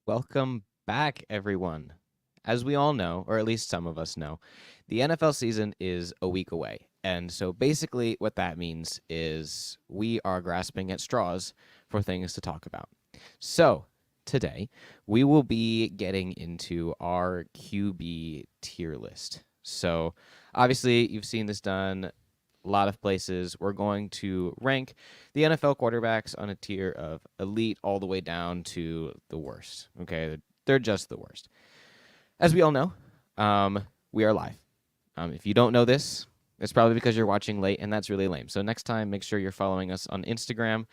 Welcome back, everyone. As we all know, or at least some of us know, the NFL season is a week away. And so basically what that means is we are grasping at straws for things to talk about. So today we will be getting into our QB tier list. So obviously you've seen this done a lot of places. We're going to rank the NFL quarterbacks on a tier of elite all the way down to the worst. Okay, they're just the worst. As we all know, we are live. If you don't know this, it's probably because you're watching late, and that's really lame. So next time, make sure you're following us on Instagram,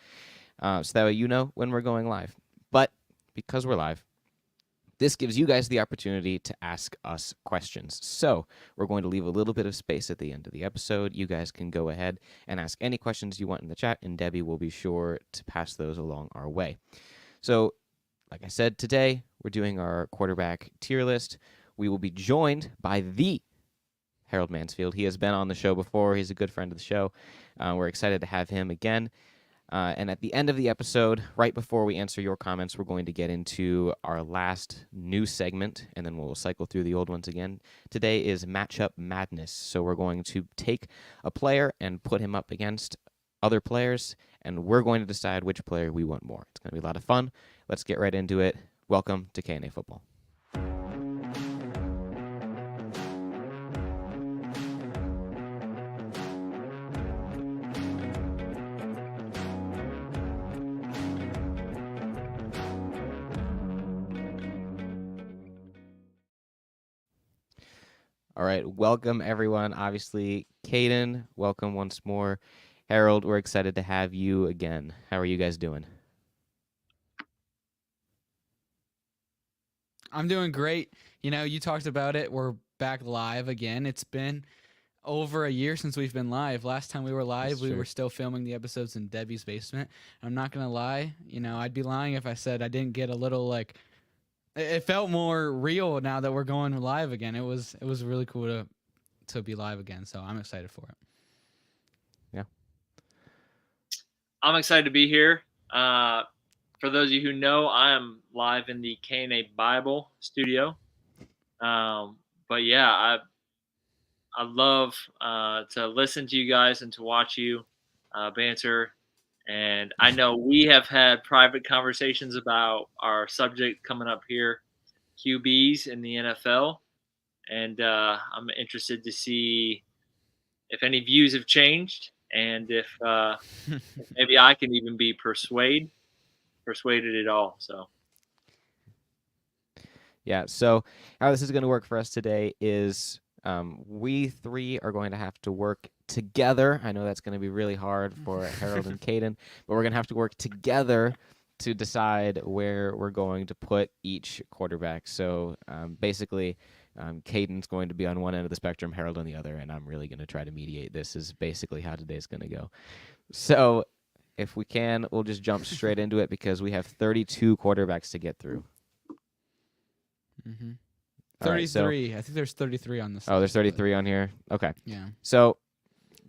so that way you know when we're going live. But because we're live, this gives you guys the opportunity to ask us questions. So we're going to leave a little bit of space at the end of the episode. You guys can go ahead and ask any questions you want in the chat, and Debbie will be sure to pass those along our way. So, like I said, today we're doing our quarterback tier list. We will be joined by the Harold Mansfield. He has been on the show before. He's a good friend of the show. We're excited to have him again. And at the end of the episode, right before we answer your comments, we're going to get into our last new segment, and then we'll cycle through the old ones again. Today is Matchup Madness. So we're going to take a player and put him up against other players, and we're going to decide which player we want more. It's going to be a lot of fun. Let's get right into it. Welcome to K&A Football. All right, welcome everyone. Obviously, Kadin, welcome once more. Harold, we're excited to have you again. How are you guys doing? I'm doing great. You know, you talked about it. We're back live again. It's been over a year since we've been live. Last time we were live, we were still filming the episodes in Debbie's basement. I'm not going to lie. You know, I'd be lying if I said I didn't get a little, like, it felt more real now that we're going live again. It was really cool to be live again, so I'm excited for it. Yeah. I'm excited to be here. For those of you who know, I am live in the K&A Bible studio. But yeah, I love to listen to you guys and to watch you banter. And I know we have had private conversations about our subject coming up here, QBs in the NFL. And I'm interested to see if any views have changed and if maybe I can even be persuaded at all. So yeah, so how this is going to work for us today is we three are going to have to work together. I know that's going to be really hard for Harold and Kadin, but we're going to have to work together to decide where we're going to put each quarterback. So basically, Kadin's going to be on one end of the spectrum, Harold on the other, and I'm really going to try to mediate. This is basically how today's going to go. So if we can, we'll just jump straight into it because we have 32 quarterbacks to get through. Mm-hmm. 33. Right, so, I think there's 33 on this. Oh, there's 33 on here? Okay. Yeah. So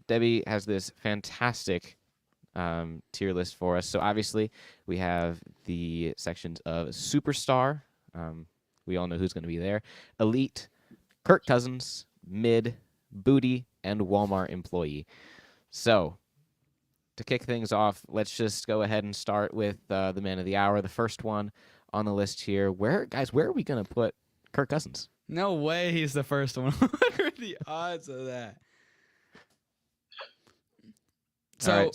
Debbie has this fantastic tier list for us. So obviously we have the sections of Superstar. We all know who's going to be there. Elite, Kirk Cousins, Mid, Booty, and Walmart Employee. So to kick things off, let's just go ahead and start with the man of the hour, the first one on the list here. Where are we going to put Kirk Cousins? No way he's the first one. What are the odds of that? So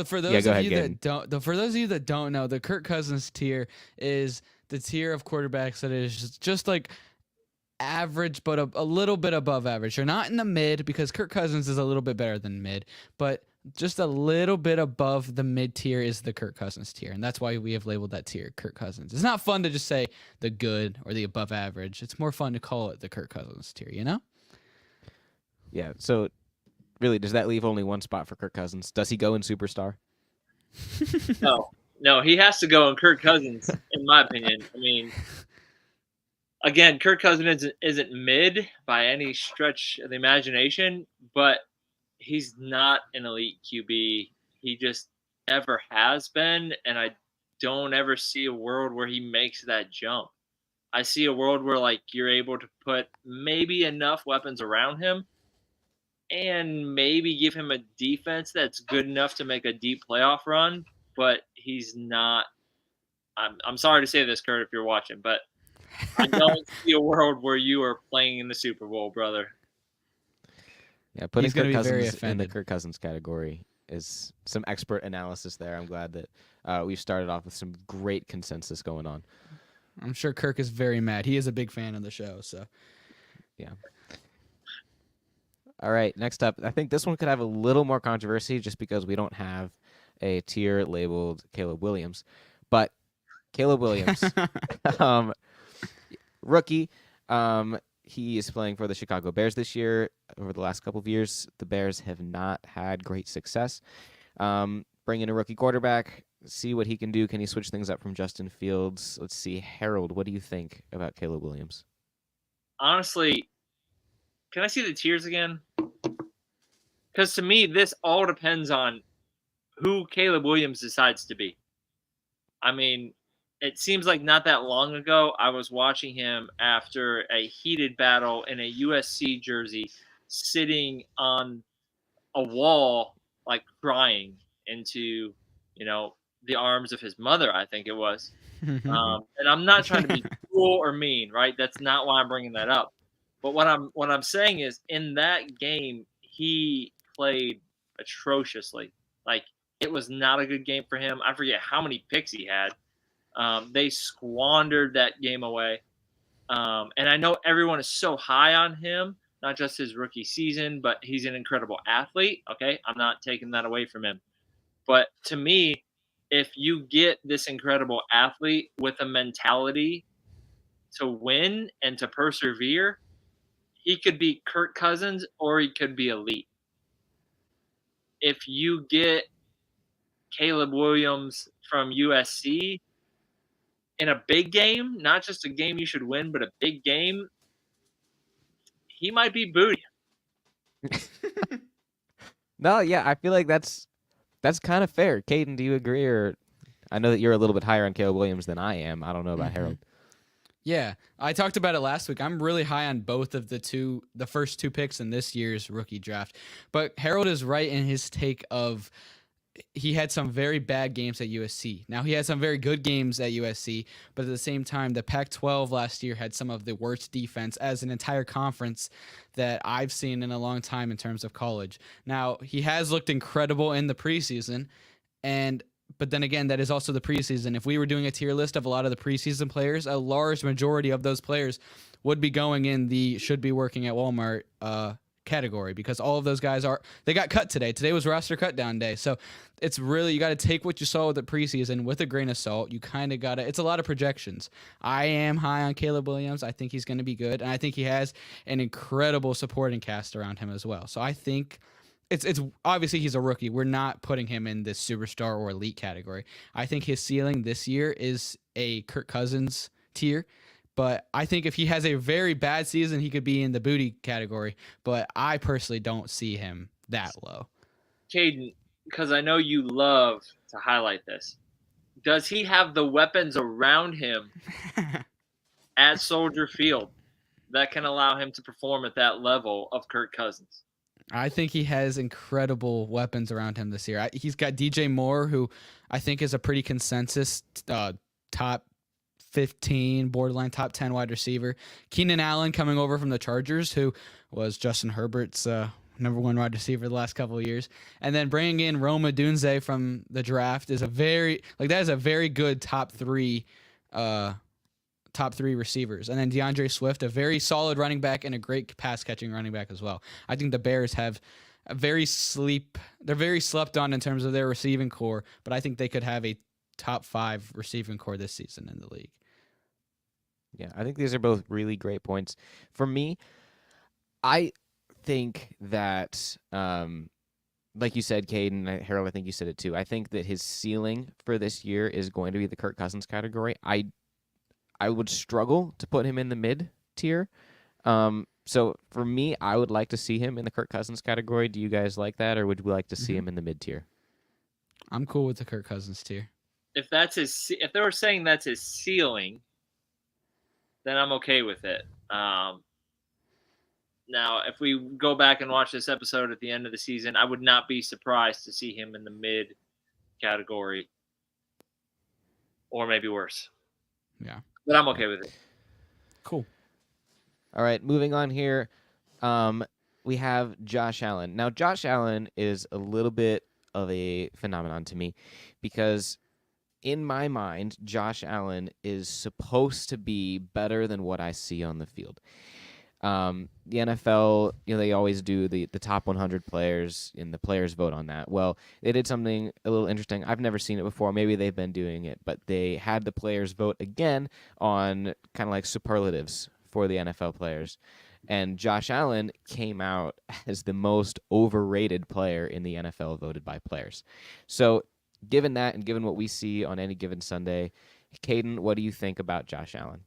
for those of you that don't, for those of you that don't know, the Kirk Cousins tier is the tier of quarterbacks that is just like average, but a little bit above average. They're not in the mid because Kirk Cousins is a little bit better than mid, but just a little bit above the mid tier is the Kirk Cousins tier, and that's why we have labeled that tier Kirk Cousins. It's not fun to just say the good or the above average. It's more fun to call it the Kirk Cousins tier, you know? Yeah. So, really, does that leave only one spot for Kirk Cousins? Does he go in superstar? No, he has to go in Kirk Cousins, in my opinion. I mean, again, Kirk Cousins isn't mid by any stretch of the imagination, but he's not an elite QB. He just never has been, and I don't ever see a world where he makes that jump. I see a world where, like, you're able to put maybe enough weapons around him and maybe give him a defense that's good enough to make a deep playoff run, but he's not. I'm sorry to say this, Kurt, if you're watching, but I don't see a world where you are playing in the Super Bowl, brother. Yeah, putting He's gonna Kirk be very Cousins in the offended. Kirk Cousins category is some expert analysis there. I'm glad that we've started off with some great consensus going on. I'm sure Kirk is very mad. He is a big fan of the show, so. Yeah. All right, next up, I think this one could have a little more controversy just because we don't have a tier labeled Caleb Williams. But Caleb Williams, rookie, he is playing for the Chicago Bears this year. Over the last couple of years, the Bears have not had great success. Bring in a rookie quarterback, see what he can do. Can he switch things up from Justin Fields? Let's see. Harold, what do you think about Caleb Williams? Honestly, can I see the tiers again? Because to me, this all depends on who Caleb Williams decides to be. I mean, it seems like not that long ago, I was watching him after a heated battle in a USC jersey, sitting on a wall, like crying into, the arms of his mother, I think it was. And I'm not trying to be cruel or mean, right? That's not why I'm bringing that up. But what I'm saying is, in that game, he played atrociously. Like, it was not a good game for him. I forget how many picks he had. They squandered that game away. And I know everyone is so high on him, not just his rookie season, but he's an incredible athlete. Okay, I'm not taking that away from him. But to me, if you get this incredible athlete with a mentality to win and to persevere, he could be Kirk Cousins or he could be elite. If you get Caleb Williams from USC in a big game, not just a game you should win, but a big game, he might be booty. No, yeah, I feel like that's kind of fair. Caden, do you agree? Or I know that you're a little bit higher on Caleb Williams than I am. I don't know about Harold. Yeah, I talked about it last week. I'm really high on both of the first two picks in this year's rookie draft. But Harold is right in his take of he had some very bad games at USC. Now, he had some very good games at USC, but at the same time, the Pac-12 last year had some of the worst defense as an entire conference that I've seen in a long time in terms of college. Now, he has looked incredible in the preseason, but then again, that is also the preseason. If we were doing a tier list of a lot of the preseason players, a large majority of those players would be going in the should be working at Walmart category because all of those guys they got cut today. Today was roster cut down day. So it's really, you got to take what you saw with the preseason with a grain of salt. You kind of got to, it's a lot of projections. I am high on Caleb Williams. I think he's going to be good. And I think he has an incredible supporting cast around him as well. So I think it's obviously he's a rookie. We're not putting him in this superstar or elite category. I think his ceiling this year is a Kirk Cousins tier. But I think if he has a very bad season, he could be in the booty category. But I personally don't see him that low. Caden, because I know you love to highlight this, does he have the weapons around him at Soldier Field that can allow him to perform at that level of Kirk Cousins? I think he has incredible weapons around him this year. He's got DJ Moore, who I think is a pretty consensus top 15, borderline top 10 wide receiver. Keenan Allen coming over from the Chargers, who was Justin Herbert's number one wide receiver the last couple of years. And then bringing in Rome Odunze from the draft is a very good top three top 3 receivers. And then DeAndre Swift, a very solid running back and a great pass-catching running back as well. I think the Bears have they're very slept on in terms of their receiving core, but I think they could have a top 5 receiving core this season in the league. Yeah, I think these are both really great points. For me, I think that, like you said, Caden, Harold, I think you said it too. I think that his ceiling for this year is going to be the Kirk Cousins category. I would struggle to put him in the mid tier. So for me, I would like to see him in the Kirk Cousins category. Do you guys like that, or would we like to see him in the mid tier? I'm cool with the Kirk Cousins tier. If they were saying that's his ceiling, then I'm okay with it. Now, if we go back and watch this episode at the end of the season, I would not be surprised to see him in the mid category, or maybe worse. Yeah, but I'm okay with it. Cool. All right, moving on here. We have Josh Allen. Now, Josh Allen is a little bit of a phenomenon to me because in my mind, Josh Allen is supposed to be better than what I see on the field. The NFL, they always do the top 100 players, and the players vote on that. Well, they did something a little interesting. I've never seen it before. Maybe they've been doing it, but they had the players vote again on kind of like superlatives for the NFL players. And Josh Allen came out as the most overrated player in the NFL voted by players. So given that and given what we see on any given Sunday, Caden, what do you think about Josh Allen?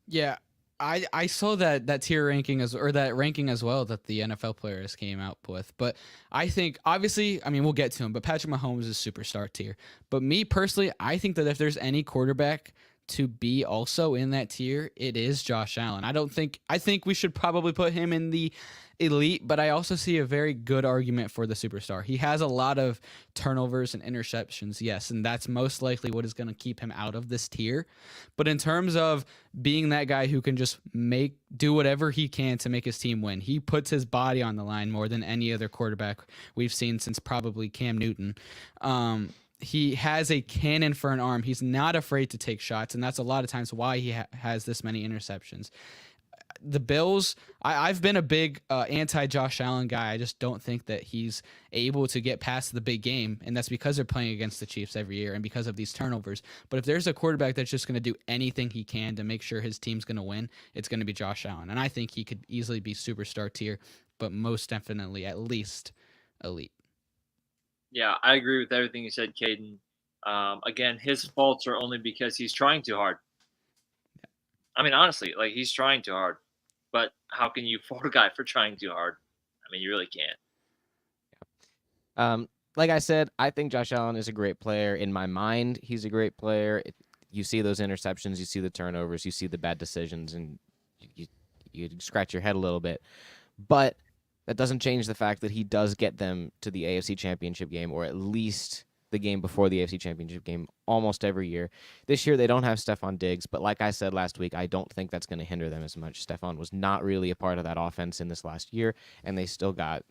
Yeah, I saw that tier ranking that ranking as well that the NFL players came out with. But I think, obviously, we'll get to him, but Patrick Mahomes is superstar tier. But me personally, I think that if there's any quarterback to be also in that tier, it is Josh Allen. I think we should probably put him in the elite, but I also see a very good argument for the superstar. He has a lot of turnovers and interceptions, yes, and that's most likely what is going to keep him out of this tier. But in terms of being that guy who can just do whatever he can to make his team win, he puts his body on the line more than any other quarterback we've seen since probably Cam Newton. He has a cannon for an arm. He's not afraid to take shots, and that's a lot of times why he has this many interceptions. The Bills, I've been a big anti-Josh Allen guy. I just don't think that he's able to get past the big game, and that's because they're playing against the Chiefs every year and because of these turnovers. But if there's a quarterback that's just going to do anything he can to make sure his team's going to win, it's going to be Josh Allen. And I think he could easily be superstar tier, but most definitely at least elite. Yeah, I agree with everything you said, Caden. Again, his faults are only because he's trying too hard. Honestly, he's trying too hard. But how can you fault a guy for trying too hard? You really can't. Like I said, I think Josh Allen is a great player. In my mind, he's a great player. You see those interceptions, you see the turnovers, you see the bad decisions, and you scratch your head a little bit. But that doesn't change the fact that he does get them to the AFC Championship game, or at least the game before the AFC Championship game, almost every year. This year, they don't have Stephon Diggs, but like I said last week, I don't think that's going to hinder them as much. Stephon was not really a part of that offense in this last year, and they still got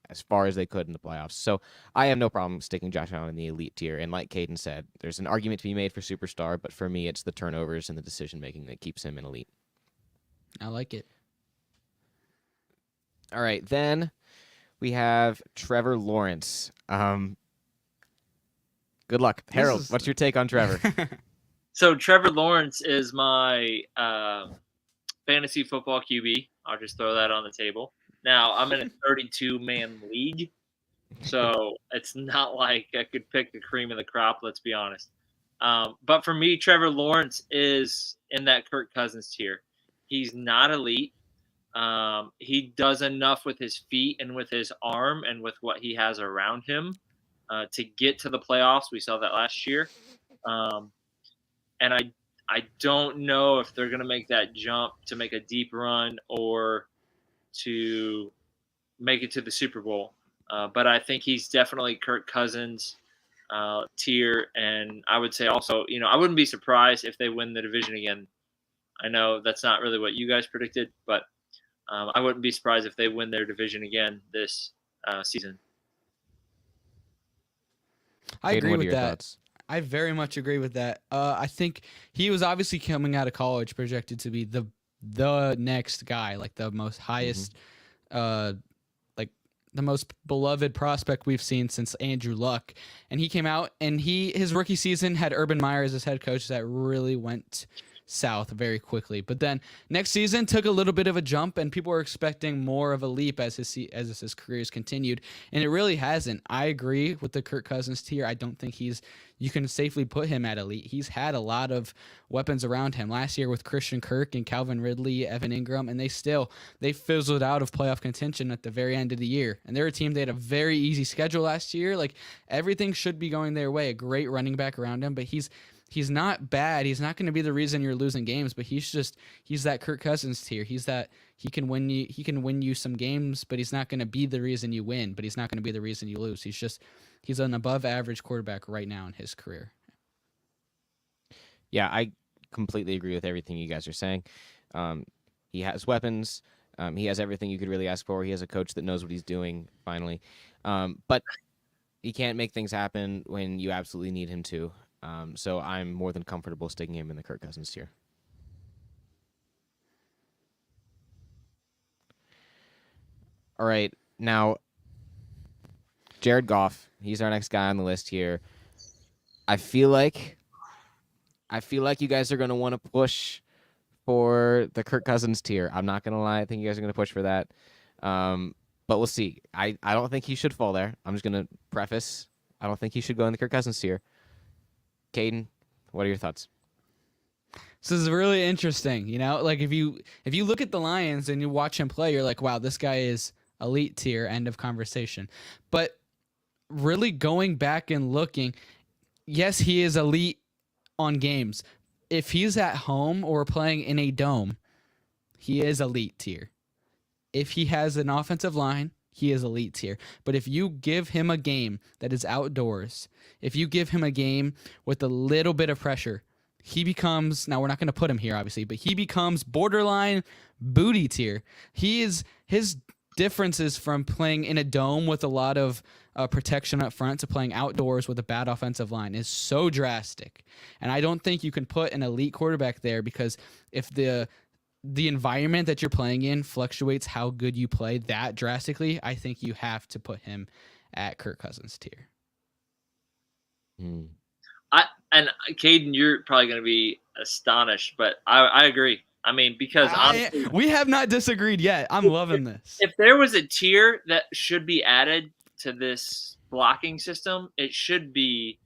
as far as they could in the playoffs. So I have no problem sticking Josh Allen in the elite tier, and like Caden said, there's an argument to be made for superstar, but for me, it's the turnovers and the decision-making that keeps him in elite. I like it. All right, then we have Trevor Lawrence. Good luck. Harold, what's your take on Trevor? So Trevor Lawrence is my fantasy football QB. I'll just throw that on the table. Now, I'm in a 32-man league, so it's not like I could pick the cream of the crop, let's be honest. But for me, Trevor Lawrence is in that Kirk Cousins tier. He's not elite. He does enough with his feet and with his arm and with what he has around him to get to the playoffs. We saw that last year. And I don't know if they're going to make that jump to make a deep run or to make it to the Super Bowl. But I think he's definitely Kirk Cousins tier. And I would say also, I wouldn't be surprised if they win the division again. I know that's not really what you guys predicted, but I wouldn't be surprised if they win their division again this season. I agree with that. Thoughts? I very much agree with that. I think he was obviously coming out of college projected to be the next guy, like the most highest, like the most beloved prospect we've seen since Andrew Luck. And he came out and his rookie season had Urban Meyer as his head coach. That really went south very quickly. But then next season took a little bit of a jump, and people were expecting more of a leap as his career has continued, and it really hasn't. I agree with the Kirk Cousins tier. I don't think you can safely put him at elite. He's had a lot of weapons around him last year with Christian Kirk and Calvin Ridley, Evan Ingram, and they fizzled out of playoff contention at the very end of the year. And they're a team, they had a very easy schedule last year. Like, everything should be going their way. A great running back around him, but he's not bad. He's not going to be the reason you're losing games, but he's that Kirk Cousins tier. He can win you some games, but he's not going to be the reason you win, but he's not going to be the reason you lose. He's an above average quarterback right now in his career. Yeah, I completely agree with everything you guys are saying. He has weapons. He has everything you could really ask for. He has a coach that knows what he's doing, finally. But he can't make things happen when you absolutely need him to. So I'm more than comfortable sticking him in the Kirk Cousins tier. All right, now Jared Goff, he's our next guy on the list here. I feel like you guys are going to want to push for the Kirk Cousins tier. I'm not going to lie. I think you guys are going to push for that. But we'll see. I don't think he should fall there. I'm just going to preface, I don't think he should go in the Kirk Cousins tier. Kadin, what are your thoughts? This is really interesting. Like if you look at the Lions and you watch him play, you're like, wow, this guy is elite tier, end of conversation. But really going back and looking, yes, he is elite on games. If he's at home or playing in a dome, he is elite tier. If he has an offensive line, he is elite tier. But if you give him a game that is outdoors, if you give him a game with a little bit of pressure, he becomes, now we're not going to put him here obviously, but he becomes borderline booty tier. His differences from playing in a dome with a lot of protection up front to playing outdoors with a bad offensive line is so drastic. And I don't think you can put an elite quarterback there, because if the environment that you're playing in fluctuates how good you play that drastically, I think you have to put him at Kirk Cousins tier. And Kadin, you're probably going to be astonished, but I agree. I mean, because honestly, we have not disagreed yet. I'm loving this. If there was a tier that should be added to this blocking system, it should be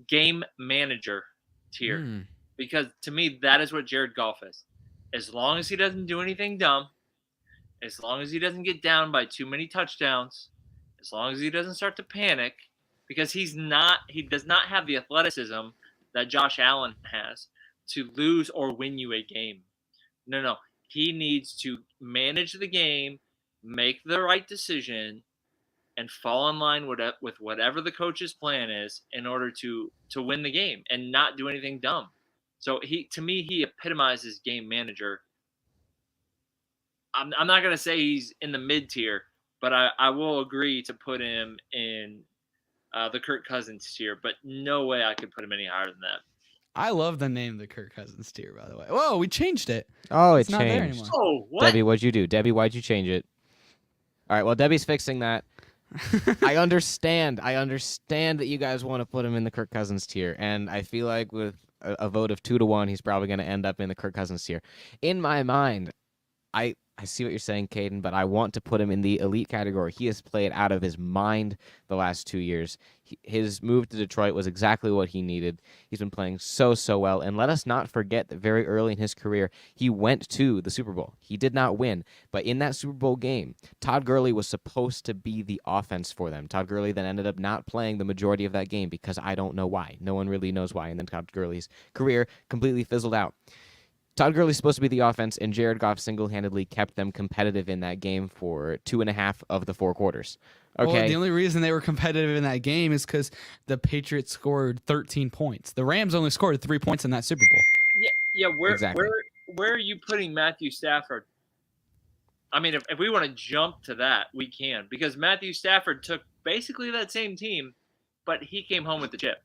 game manager tier. Because to me, that is what Jared Goff is. As long as he doesn't do anything dumb, as long as he doesn't get down by too many touchdowns, as long as he doesn't start to panic, because he does not have the athleticism that Josh Allen has to lose or win you a game. No. He needs to manage the game, make the right decision, and fall in line with whatever the coach's plan is in order to win the game and not do anything dumb. So to me, he epitomizes game manager. I'm not going to say he's in the mid tier, but I will agree to put him in the Kirk Cousins tier, but no way I could put him any higher than that. I love the name the Kirk Cousins tier, by the way. Whoa, we changed it. Oh, it's it not there changed. anymore. Oh, what? Debbie, what'd you do? Debbie, why'd you change it? All right, well, Debbie's fixing that. I understand that you guys want to put him in the Kirk Cousins tier, and I feel like with a vote of 2-1, he's probably going to end up in the Kirk Cousins tier. In my mind, I see what you're saying, Kadin, but I want to put him in the elite category. He has played out of his mind the last 2 years. His move to Detroit was exactly what he needed. He's been playing so well. And let us not forget that very early in his career, he went to the Super Bowl. He did not win. But in that Super Bowl game, Todd Gurley was supposed to be the offense for them. Todd Gurley then ended up not playing the majority of that game because I don't know why. No one really knows why. And then Todd Gurley's career completely fizzled out. Todd Gurley's supposed to be the offense, and Jared Goff single-handedly kept them competitive in that game for 2.5 of the 4 quarters. Okay. Well, the only reason they were competitive in that game is because the Patriots scored 13 points. The Rams only scored 3 points in that Super Bowl. Yeah. Exactly. Where are you putting Matthew Stafford? I mean, if we want to jump to that, we can, because Matthew Stafford took basically that same team, but he came home with the chip.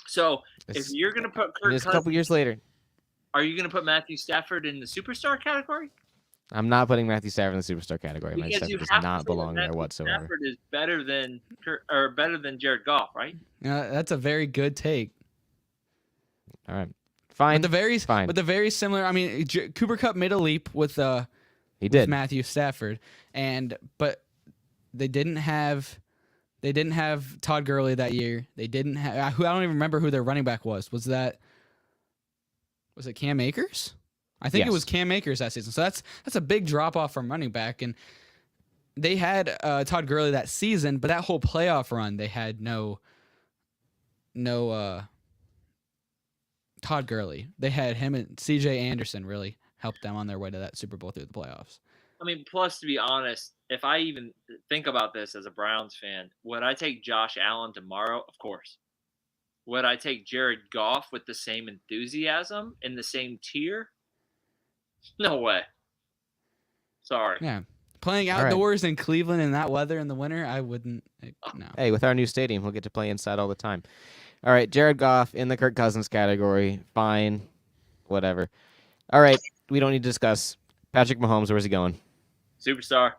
So if you're going to put Kirk It's a Cousins, couple years later. are you going to put Matthew Stafford in the superstar category? I'm not putting Matthew Stafford in the superstar category. Matthew Because you Stafford does have to not say that belong there Matthew whatsoever. Stafford is better than Jared Goff, right? That's a very good take. All right, fine. But fine. the very similar. I mean, Cooper Kupp made a leap with He did. Matthew Stafford, but they didn't have Todd Gurley that year. They didn't have. I don't even remember who their running back was. Was it Cam Akers? I think it was Cam Akers that season. So that's a big drop off from running back. And they had Todd Gurley that season, but that whole playoff run they had no Todd Gurley. They had him and C.J. Anderson really helped them on their way to that Super Bowl through the playoffs. I mean, plus, to be honest, if I even think about this as a Browns fan, would I take Josh Allen tomorrow? Of course. Would I take Jared Goff with the same enthusiasm in the same tier? No way. Sorry. Yeah. Playing outdoors in Cleveland in that weather in the winter, I wouldn't. No. Hey, with our new stadium, we'll get to play inside all the time. All right, Jared Goff in the Kirk Cousins category. Fine. Whatever. All right, we don't need to discuss. Patrick Mahomes, where's he going? Superstar.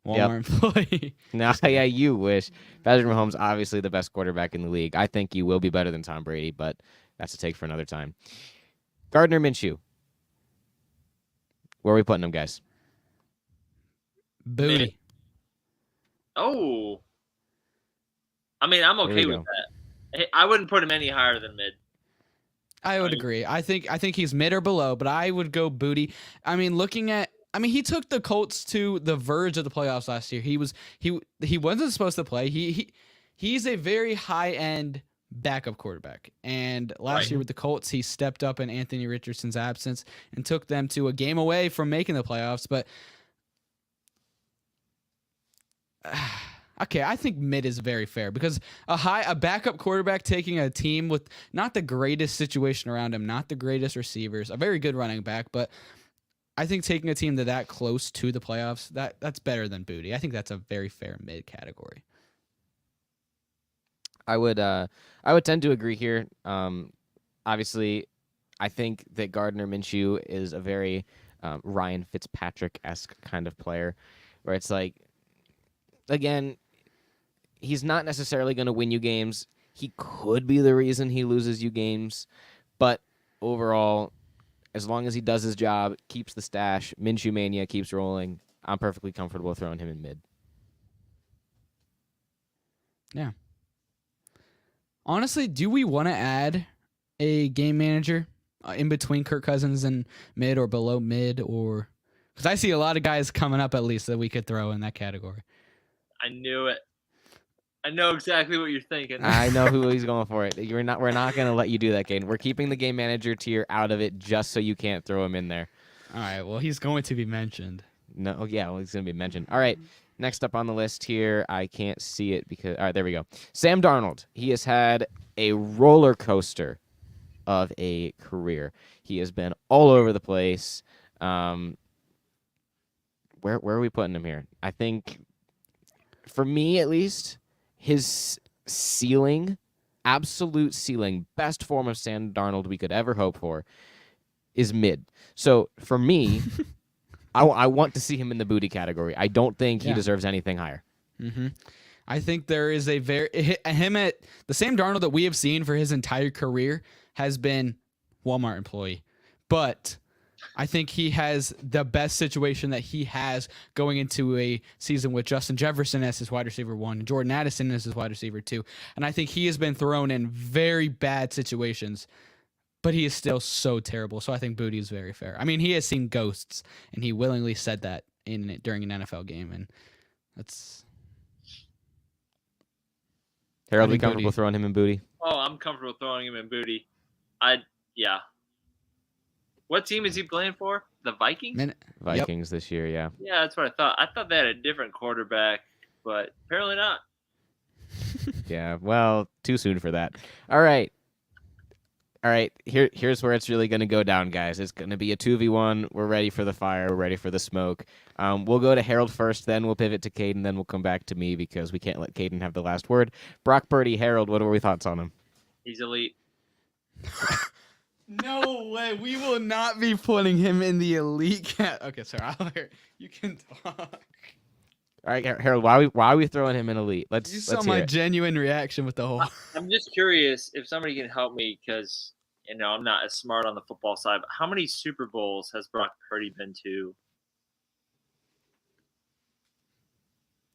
Walmart employee. No, yeah, you wish. Patrick Mahomes, obviously the best quarterback in the league. I think he will be better than Tom Brady, but that's a take for another time. Gardner Minshew. Where are we putting him, guys? Booty. Mid. Oh. I mean, I'm okay with that. I wouldn't put him any higher than mid. I would agree. I think he's mid or below, but I would go booty. I mean, he took the Colts to the verge of the playoffs last year. He wasn't supposed to play. He's a very high end backup quarterback. And last year with the Colts, he stepped up in Anthony Richardson's absence and took them to a game away from making the playoffs. But okay, I think mid is very fair because a backup quarterback taking a team with not the greatest situation around him, not the greatest receivers, a very good running back, but I think taking a team that close to the playoffs, that's better than booty. I think that's a very fair mid category. I would tend to agree here. Obviously, I think that Gardner Minshew is a very Ryan Fitzpatrick-esque kind of player, where it's like, again, he's not necessarily going to win you games. He could be the reason he loses you games, but overall, as long as he does his job, keeps the stash, Minshew mania keeps rolling, I'm perfectly comfortable throwing him in mid. Yeah. Honestly, do we want to add a game manager in between Kirk Cousins and mid or below mid? Or because I see a lot of guys coming up at least that we could throw in that category. I knew it. I know exactly what you're thinking. I know who he's going for it. We're not going to let you do that, Caden. We're keeping the game manager tier out of it just so you can't throw him in there. All right. Well, he's going to be mentioned. No, yeah, well, he's going to be mentioned. All right. Next up on the list here, I can't see it because... All right, there we go. Sam Darnold. He has had a roller coaster of a career. He has been all over the place. Where are we putting him here? I think, for me at least, his ceiling, absolute ceiling, best form of Sam Darnold we could ever hope for, is mid. So, for me... I want to see him in the booty category. I don't think he deserves anything higher. Mm-hmm. I think there is the Sam Darnold that we have seen for his entire career has been Walmart employee. But I think he has the best situation that he has going into a season with Justin Jefferson as his wide receiver 1 and Jordan Addison as his wide receiver 2. And I think he has been thrown in very bad situations, but he is still so terrible. So I think booty is very fair. I mean, he has seen ghosts, and he willingly said that during an NFL game, and that's... Harold, be comfortable throwing him in booty? Oh, I'm comfortable throwing him in booty. Yeah. What team is he playing for? The Vikings? Vikings this year, yeah. Yeah, that's what I thought. I thought they had a different quarterback, but apparently not. Yeah, well, too soon for that. All right. Here's where it's really going to go down, guys. It's going to be a 2v1. We're ready for the fire. We're ready for the smoke. We'll go to Harold first, then we'll pivot to Caden, then we'll come back to me because we can't let Caden have the last word. Brock Purdy, Harold, what are we thoughts on him? He's elite. No way. We will not be putting him in the elite cat. Okay, sorry. You can talk. All right, Harold, why are we throwing him in elite? You Let's saw hear my it. genuine reaction with the whole. I'm just curious if somebody can help me because I'm not as smart on the football side. But how many Super Bowls has Brock Purdy been to?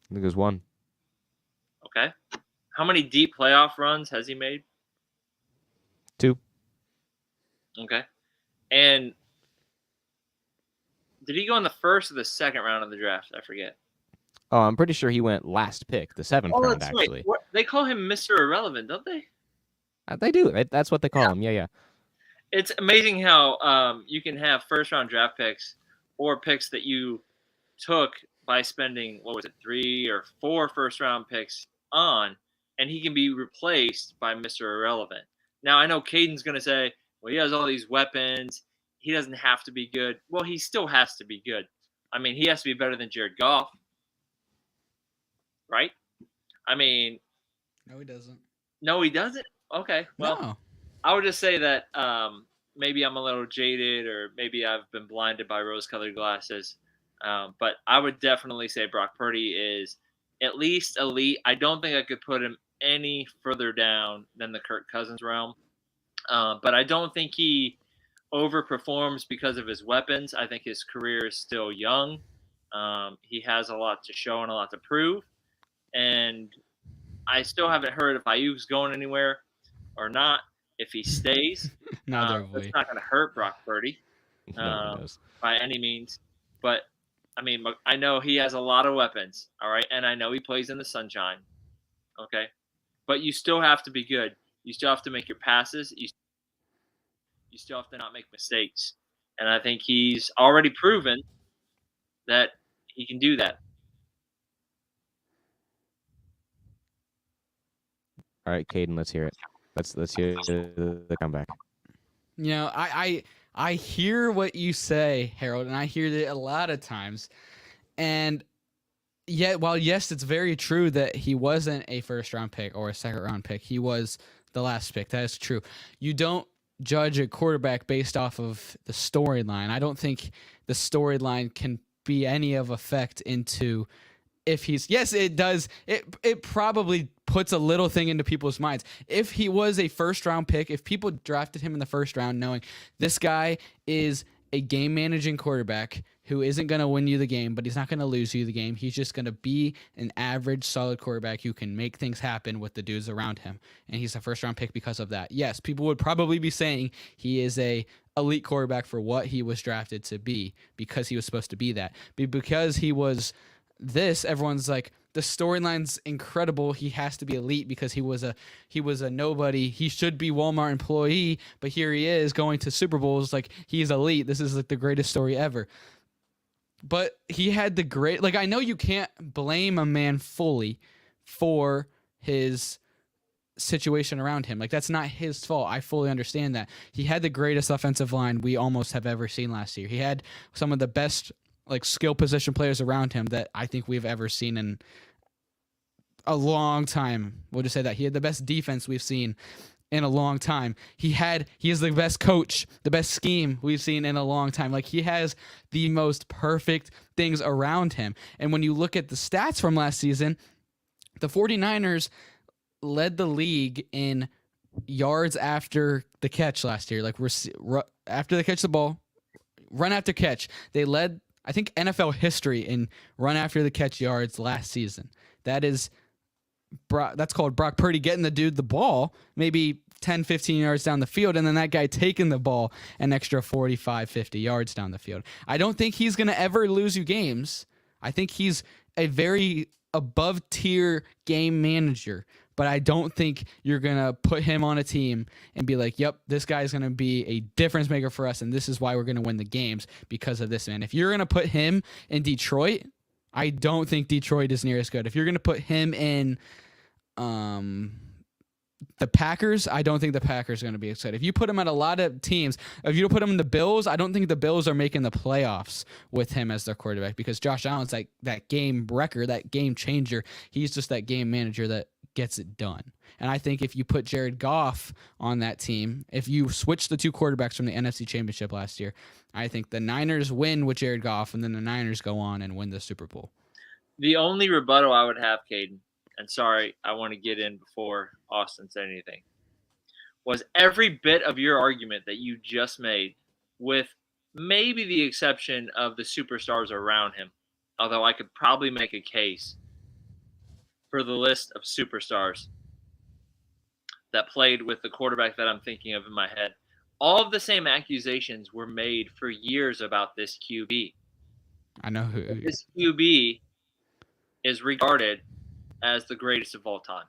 I think there's one. Okay. How many deep playoff runs has he made? 2. Okay. And did he go in the first or the second round of the draft? I forget. Oh, I'm pretty sure he went last pick, the 7th round, that's actually. right. What, they call him Mr. Irrelevant, don't they? They do. That's what they call him. Yeah. It's amazing how you can have first-round draft picks or picks that you took by spending, 3 or 4 first-round picks on, and he can be replaced by Mr. Irrelevant. Now, I know Kadin's going to say, well, he has all these weapons. He doesn't have to be good. Well, he still has to be good. I mean, he has to be better than Jared Goff. Right? I mean, No, he doesn't. No, he doesn't? Okay. Well, No. I would just say that maybe I'm a little jaded or maybe I've been blinded by rose-colored glasses. But I would definitely say Brock Purdy is at least elite. I don't think I could put him any further down than the Kirk Cousins realm. But I don't think he overperforms because of his weapons. I think his career is still young. He has a lot to show and a lot to prove. And I still haven't heard if Ayuk's going anywhere or not. If he stays, Neither have it's we. not going to hurt Brock Purdy No, it does. by any means. But, I mean, I know he has a lot of weapons, all right? And I know he plays in the sunshine, okay? But you still have to be good. You still have to make your passes. You still have to not make mistakes. And I think he's already proven that he can do that. All right, Kadin, let's hear it. Let's hear the comeback. You know, I hear what you say, Harold, and I hear it a lot of times. And yet, while yes, it's very true that he wasn't a first-round pick or a second-round pick, he was the last pick. That is true. You don't judge a quarterback based off of the storyline. I don't think the storyline can be any of effect into if he's yes, it does. It probably puts a little thing into people's minds. If he was a first round pick, if people drafted him in the first round knowing this guy is a game managing quarterback who isn't going to win you the game, but he's not going to lose you the game. He's just going to be an average, solid quarterback who can make things happen with the dudes around him. And he's a first-round pick because of that. Yes, people would probably be saying he is a elite quarterback for what he was drafted to be because he was supposed to be that. But because he was this, everyone's like, the storyline's incredible. He has to be elite because he was a nobody. He should be Walmart employee, but here he is going to Super Bowls like he's elite. This is like the greatest story ever. But he had the great, like, I know you can't blame a man fully for his situation around him. Like, that's not his fault. I fully understand that. He had the greatest offensive line we almost have ever seen last year. He had some of the best, like, skill position players around him that I think we've ever seen in a long time. We'll just say that. He had the best defense we've seen in a long time. He is the best coach, the best scheme we've seen in a long time. Like, he has the most perfect things around him. And when you look at the stats from last season, the 49ers led the league in yards after the catch last year. Like, after they catch the ball, run after catch. They led, I think, NFL history in run after the catch yards last season. That's called Brock Purdy getting the dude the ball maybe 10, 15 yards down the field, and then that guy taking the ball an extra 45, 50 yards down the field. I don't think he's going to ever lose you games. I think he's a very above-tier game manager, but I don't think you're going to put him on a team and be like, yep, this guy's going to be a difference maker for us, and this is why we're going to win the games because of this man. If you're going to put him in Detroit, I don't think Detroit is near as good. If you're going to put him in the Packers, I don't think the Packers are going to be excited. If you put him at a lot of teams, if you put him in the Bills, I don't think the Bills are making the playoffs with him as their quarterback because Josh Allen's like that game wrecker, that game changer. He's just that game manager that gets it done. And I think if you put Jared Goff on that team, if you switch the two quarterbacks from the NFC Championship last year, I think the Niners win with Jared Goff, and then the Niners go on and win the Super Bowl. The only rebuttal I would have, Caden, and sorry, I want to get in before Austin said anything, was every bit of your argument that you just made, with maybe the exception of the superstars around him, although I could probably make a case for the list of superstars that played with the quarterback that I'm thinking of in my head. All of the same accusations were made for years about this QB. I know who. This QB is regarded as the greatest of all time.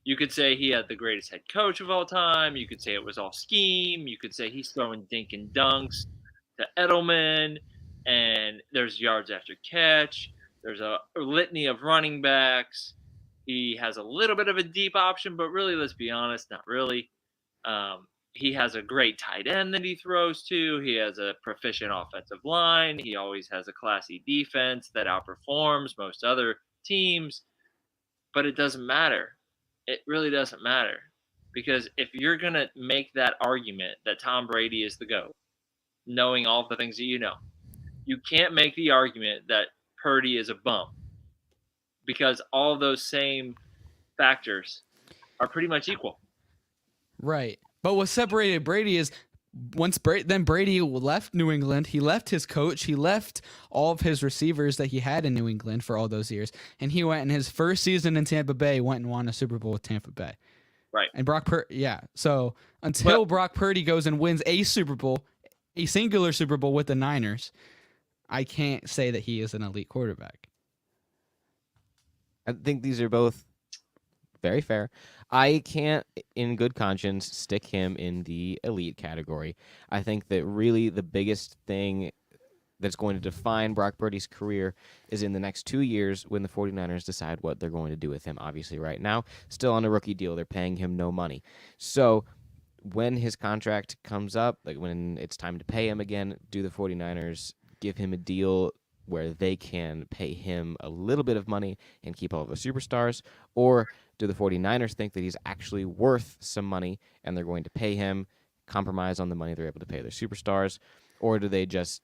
You could say he had the greatest head coach of all time. You could say it was all scheme. You could say he's throwing dink and dunks to Edelman, and there's yards after catch. There's a litany of running backs. He has a little bit of a deep option, but really, let's be honest, not really. He has a great tight end that he throws to. He has a proficient offensive line. He always has a classy defense that outperforms most other teams. But it doesn't matter. It really doesn't matter. Because if you're going to make that argument that Tom Brady is the GOAT, knowing all the things that you know, you can't make the argument that Purdy is a bum. Because all those same factors are pretty much equal. Right. But what separated Brady is then Brady left New England. He left his coach. He left all of his receivers that he had in New England for all those years. And he went in his first season in Tampa Bay, went and won a Super Bowl with Tampa Bay. Right. And So until Brock Purdy goes and wins a Super Bowl, a singular Super Bowl with the Niners, I can't say that he is an elite quarterback. I think these are both very fair. I can't, in good conscience, stick him in the elite category. I think that really the biggest thing that's going to define Brock Purdy's career is in the next 2 years when the 49ers decide what they're going to do with him. Obviously, right now, still on a rookie deal. They're paying him no money. So when his contract comes up, like when it's time to pay him again, do the 49ers give him a deal where they can pay him a little bit of money and keep all of the superstars? Or do the 49ers think that he's actually worth some money and they're going to pay him, compromise on the money they're able to pay their superstars? Or do they just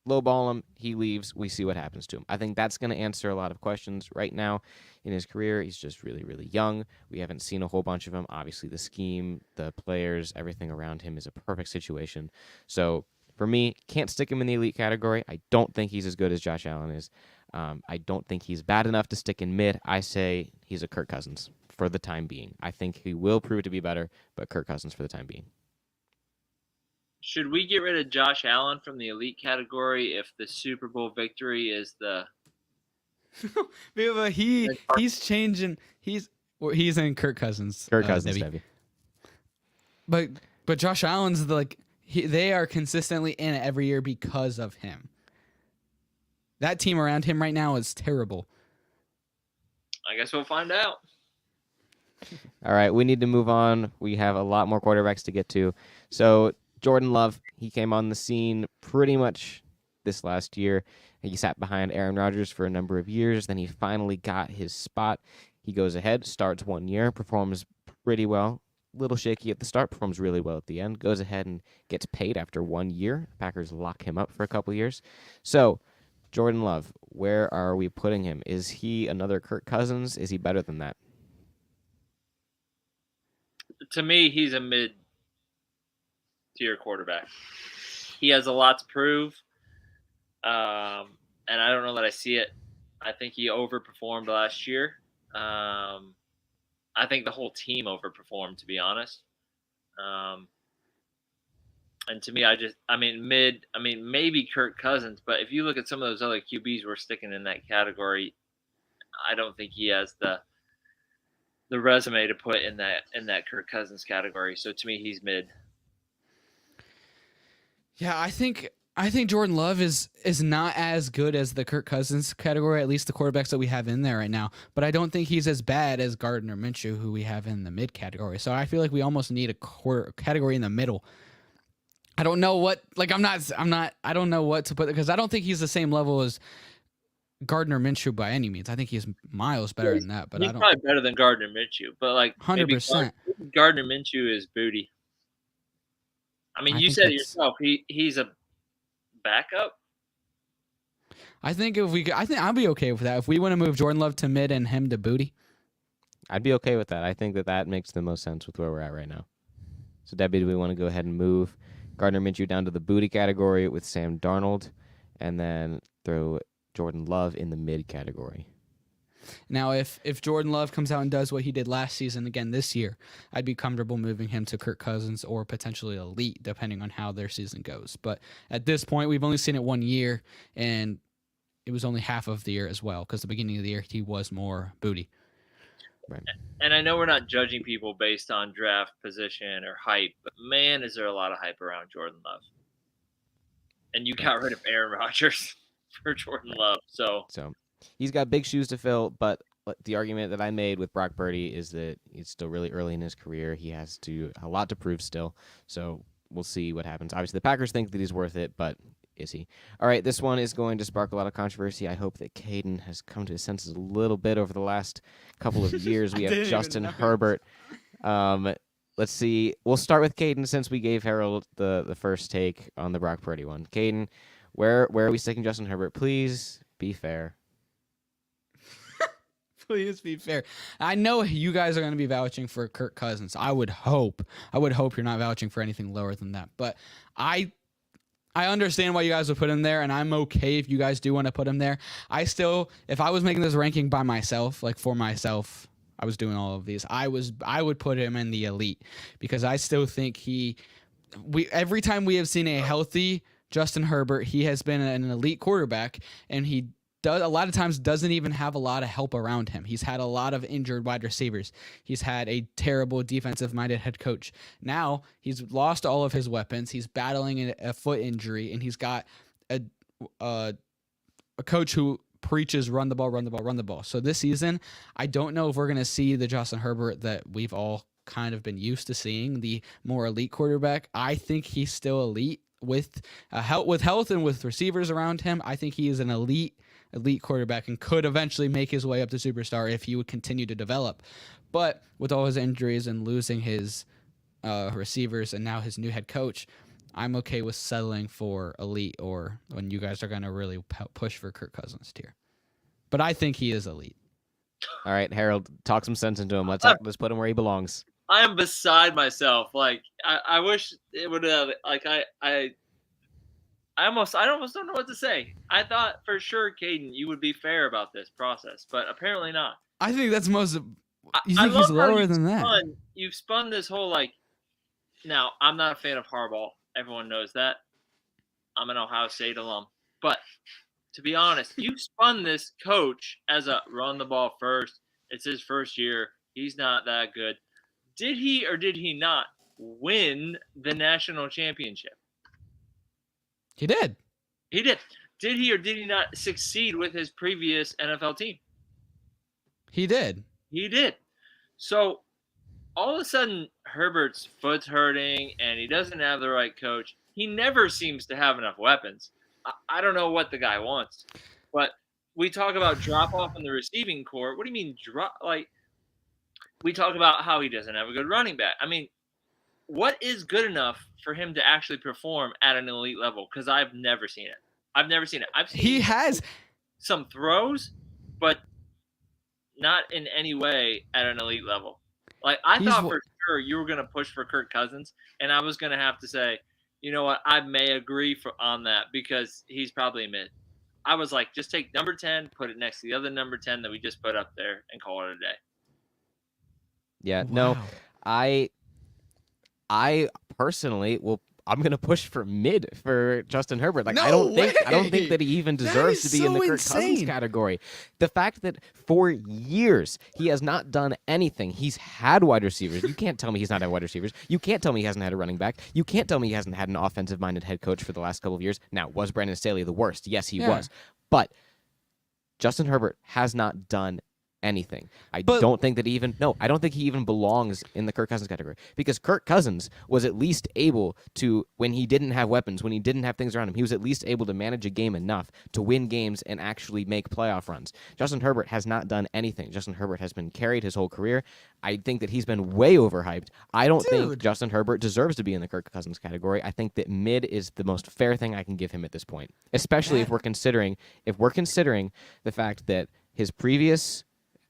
lowball him, he leaves, we see what happens to him? I think that's going to answer a lot of questions right now in his career. He's just really, really young. We haven't seen a whole bunch of him. Obviously, the scheme, the players, everything around him is a perfect situation. So for me, can't stick him in the elite category. I don't think he's as good as Josh Allen is. I don't think he's bad enough to stick in mid. I say he's a Kirk Cousins for the time being. I think he will prove to be better, but Kirk Cousins for the time being. Should we get rid of Josh Allen from the elite category if the Super Bowl victory is the... He's changing. He's in Kirk Cousins. Kirk Cousins, Debbie. But Josh Allen's they are consistently in it every year because of him. That team around him right now is terrible. I guess we'll find out. All right, we need to move on. We have a lot more quarterbacks to get to. So Jordan Love, he came on the scene pretty much this last year. He sat behind Aaron Rodgers for a number of years. Then he finally got his spot. He goes ahead, starts 1 year, performs pretty well. Little shaky at the start, performs really well at the end. Goes ahead and gets paid after 1 year. Packers lock him up for a couple years. So Jordan Love, where are we putting him? Is he another Kirk Cousins? Is he better than that? To me, he's a mid-tier quarterback. He has a lot to prove, and I don't know that I see it. I think he overperformed last year. I think the whole team overperformed, to be honest. And to me, maybe Kirk Cousins, but if you look at some of those other QBs we're sticking in that category, I don't think he has the resume to put in that Kirk Cousins category. So to me, he's mid. Yeah, I think Jordan Love is not as good as the Kirk Cousins category, at least the quarterbacks that we have in there right now. But I don't think he's as bad as Gardner Minshew, who we have in the mid category. So I feel like we almost need a category in the middle. I don't know what, I don't know what to put, because I don't think he's the same level as Gardner Minshew by any means. I think he's miles better than that. But he's I don't. probably better than Gardner Minshew, but like 100%. maybe Gardner Minshew is booty. I mean, I you think said it that's- yourself. He's a backup. I think I'd be okay with that. If we want to move Jordan Love to mid and him to booty, I'd be okay with that. I think that makes the most sense with where we're at right now. So, Debbie, do we want to go ahead and move Gardner Minshew down to the booty category with Sam Darnold, and then throw Jordan Love in the mid category? now if Jordan Love comes out and does what he did last season again this year, I'd be comfortable moving him to Kirk Cousins or potentially elite, depending on how their season goes. But at this point, we've only seen it 1 year, and it was only half of the year as well, because the beginning of the year he was more booty. Right. And I know we're not judging people based on draft position or hype, but man, is there a lot of hype around Jordan Love. And you got rid of Aaron Rodgers for Jordan Love. So he's got big shoes to fill, but the argument that I made with Brock Purdy is that he's still really early in his career. He has a lot to prove still. So we'll see what happens. Obviously, the Packers think that he's worth it, but is he? All right, this one is going to spark a lot of controversy. I hope that Kadin has come to his senses a little bit over the last couple of years. We have Justin Herbert. Let's see. We'll start with Kadin since we gave Harold the first take on the Brock Purdy one. Kadin, where are we sticking Justin Herbert? Please be fair. Please be fair. I know you guys are going to be vouching for Kirk Cousins. I would hope you're not vouching for anything lower than that. But I understand why you guys would put him there, and I'm okay if you guys do want to put him there. If I was making this ranking by myself, like for myself, I was doing all of these, I would put him in the elite, because I still think every time we have seen a healthy Justin Herbert, he has been an elite quarterback, and he a lot of times doesn't even have a lot of help around him. He's had a lot of injured wide receivers. He's had a terrible defensive-minded head coach. Now he's lost all of his weapons. He's battling a foot injury, and he's got a coach who preaches run the ball, run the ball, run the ball. So this season, I don't know if we're going to see the Justin Herbert that we've all kind of been used to seeing, the more elite quarterback. I think he's still elite with health and with receivers around him. I think he is an elite quarterback and could eventually make his way up to superstar if he would continue to develop. But with all his injuries and losing his receivers and now his new head coach, I'm okay with settling for elite, or when you guys are going to really push for Kirk Cousins tier. But I think he is elite. All right, Harold, talk some sense into him. Let's put him where he belongs. I am beside myself. Like I wish it would have. Like I almost don't know what to say. I thought for sure, Kadin, you would be fair about this process, but apparently not. I think that's most. You I think he's lower than that? You've spun this whole like. Now I'm not a fan of Harbaugh. Everyone knows that. I'm an Ohio State alum, but to be honest, you spun this coach as a run the ball first. It's his first year. He's not that good. Did he or did he not win the national championship? He did. He did. Did he or did he not succeed with his previous NFL team? He did. He did. So all of a sudden, Herbert's foot's hurting and he doesn't have the right coach. He never seems to have enough weapons. I don't know what the guy wants. But we talk about drop off in the receiving core. What do you mean drop? Like, we talk about how he doesn't have a good running back. I mean, what is good enough for him to actually perform at an elite level? Because I've never seen it. I've seen some throws, but not in any way at an elite level. Like, I thought for sure you were going to push for Kirk Cousins, and I was going to have to say, you know what, I may agree on that because he's probably a mid. I was like, just take number 10, put it next to the other number 10 that we just put up there, and call it a day. Yeah, wow. No, I personally I'm gonna push for mid for Justin Herbert. Like, No I don't way! think that he even deserves to be in the Kirk Cousins category. The fact that for years he has not done anything. He's had wide receivers. You can't tell me he's not had wide receivers. You can't tell me he hasn't had a running back. You can't tell me he hasn't had an offensive-minded head coach for the last couple of years. Now, was Brandon Staley the worst? Yes, he was. But Justin Herbert has not done anything. I But- don't think he even belongs in the Kirk Cousins category, because Kirk Cousins was at least able to, when he didn't have weapons, when he didn't have things around him, he was at least able to manage a game enough to win games and actually make playoff runs. Justin Herbert has not done anything. Justin Herbert has been carried his whole career. I think that he's been way overhyped. I don't think Justin Herbert deserves to be in the Kirk Cousins category. I think that mid is the most fair thing I can give him at this point, especially if we're considering the fact that his previous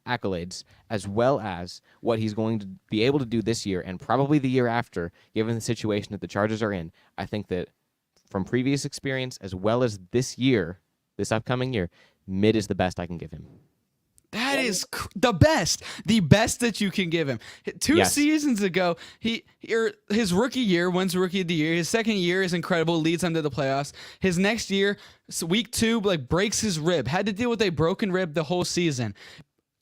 accolades, as well as what he's going to be able to do this year and probably the year after, given the situation that the Chargers are in. I think that from previous experience, as well as this upcoming year, mid is the best I can give him. That is the best that you can give him. Two seasons ago, his rookie year wins Rookie of the Year. His second year is incredible, leads him to the playoffs. His next year, week 2, breaks his rib. Had to deal with a broken rib the whole season.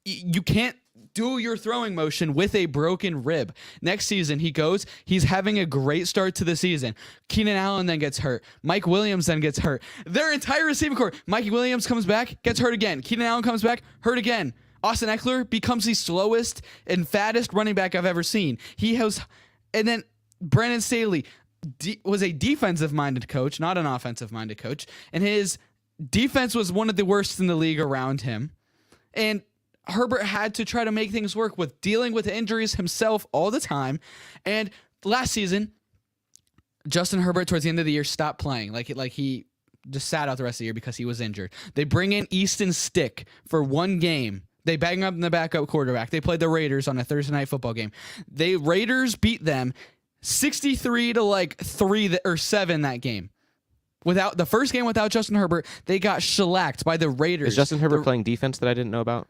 You can't do your throwing motion with a broken rib. Next season, he's having a great start to the season. Keenan Allen then gets hurt. Mike Williams then gets hurt. Their entire receiving corps. Mike Williams comes back, gets hurt again. Keenan Allen comes back, hurt again. Austin Eckler becomes the slowest and fattest running back I've ever seen. And then Brandon Staley was a defensive-minded coach, not an offensive-minded coach, and his defense was one of the worst in the league around him. And Herbert had to try to make things work with dealing with injuries himself all the time. And last season, Justin Herbert towards the end of the year stopped playing. Like he just sat out the rest of the year because he was injured. They bring in Easton Stick for one game. They bang up the backup quarterback. They played the Raiders on a Thursday night football game. Raiders beat them 63 to 3 or 7 that game. Without the first game without Justin Herbert, they got shellacked by the Raiders. Is Justin Herbert playing defense that I didn't know about?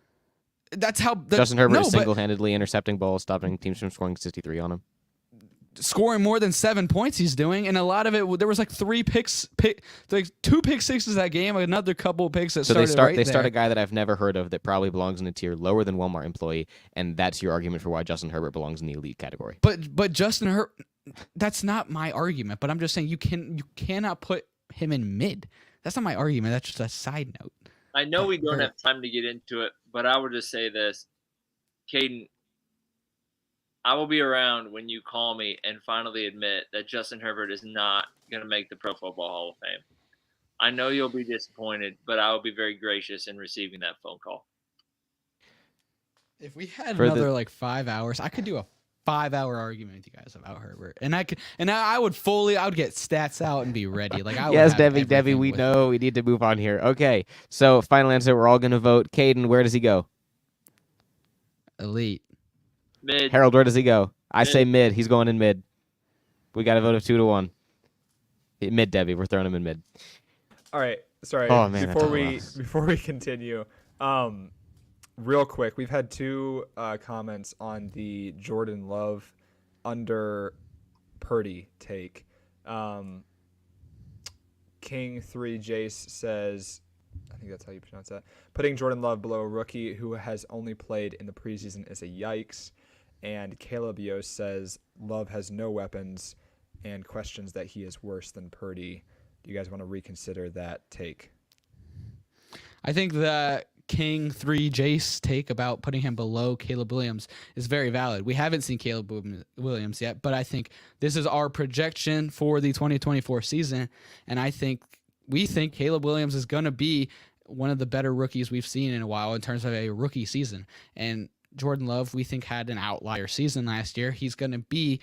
That's how Justin Herbert is single-handedly intercepting balls, stopping teams from scoring 63 on him. Scoring more than 7 points he's doing, and a lot of it, there was 2 pick sixes that game, another couple of picks that so started they start a guy that I've never heard of that probably belongs in a tier lower than Walmart employee, and that's your argument for why Justin Herbert belongs in the elite category. But Justin Herbert, that's not my argument, but I'm just saying you cannot put him in mid. That's not my argument. That's just a side note. I know we don't have time to get into it, but I would just say this. Kadin, I will be around when you call me and finally admit that Justin Herbert is not going to make the Pro Football Hall of Fame. I know you'll be disappointed, but I will be very gracious in receiving that phone call. If we had another 5 hours, I could do a 5-hour argument with you guys about Herbert, and I would get stats out and be ready. Yes, Debbie, we know we need to move on here. Okay, so final answer, we're all going to vote. Kadin, where does he go? Elite. Mid. Harold, where does he go? I say mid. He's going in mid. We got a vote of 2-1. Mid, Debbie. We're throwing him in mid. All right. Sorry. Oh, man, before we continue, real quick, we've had 2 comments on the Jordan Love under Purdy take. King 3 Jace says, I think that's how you pronounce that, putting Jordan Love below a rookie who has only played in the preseason is a yikes. And Caleb Yost says Love has no weapons and questions that he is worse than Purdy. Do you guys want to reconsider that take? I think the King 3 Jace take about putting him below Caleb Williams is very valid. We haven't seen Caleb Williams yet, but I think this is our projection for the 2024 season, and we think Caleb Williams is going to be one of the better rookies we've seen in a while in terms of a rookie season. And Jordan Love, we think, had an outlier season last year. He's going to be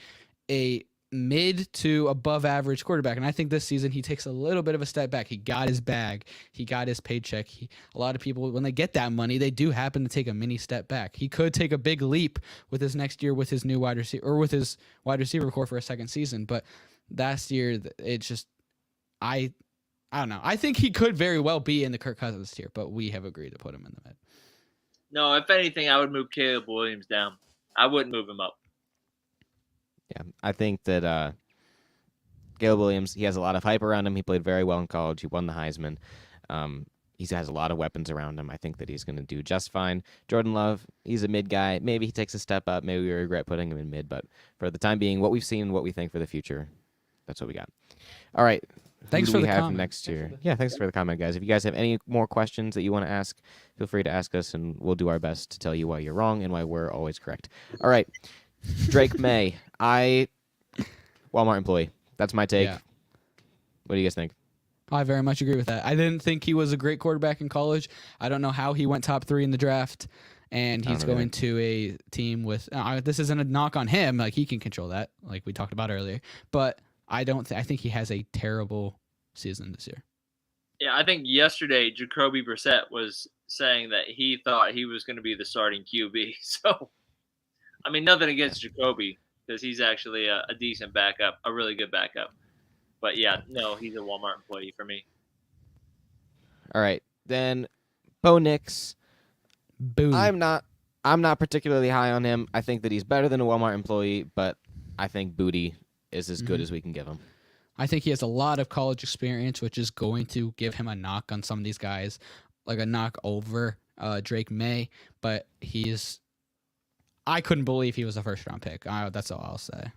a mid to above average quarterback. And I think this season he takes a little bit of a step back. He got his bag. He got his paycheck. A lot of people, when they get that money, they do happen to take a mini step back. He could take a big leap with his next year with his new wide receiver, or with his wide receiver core for a second season. But last year, it's just, I don't know. I think he could very well be in the Kirk Cousins tier, but we have agreed to put him in the mid. No, if anything, I would move Caleb Williams down. I wouldn't move him up. Yeah, I think that Caleb Williams, he has a lot of hype around him. He played very well in college. He won the Heisman. He has a lot of weapons around him. I think that he's going to do just fine. Jordan Love, he's a mid guy. Maybe he takes a step up. Maybe we regret putting him in mid. But for the time being, what we've seen and what we think for the future, that's what we got. All right. Thanks do for we the have comment. next year? Yeah, thanks for the comment, guys. If you guys have any more questions that you want to ask, feel free to ask us, and we'll do our best to tell you why you're wrong and why we're always correct. All right, Drake May. Walmart employee. That's my take. Yeah. What do you guys think? I very much agree with that. I didn't think he was a great quarterback in college. I don't know how he went top 3 in the draft, and he's going to a team with. This isn't a knock on him. Like, he can control that, like we talked about earlier. But I think he has a terrible season this year. Yeah, I think yesterday Jacoby Brissett was saying that he thought he was going to be the starting QB. So, I mean, nothing against Jacoby, because he's actually a decent backup, a really good backup. But yeah, no, he's a Walmart employee for me. All right, then Bo Nix. Boom. I'm not particularly high on him. I think that he's better than a Walmart employee, but I think Booty is as good as we can give him. I think he has a lot of college experience, which is going to give him a knock on some of these guys, like a knock over Drake May. But I couldn't believe he was a first-round pick. That's all I'll say.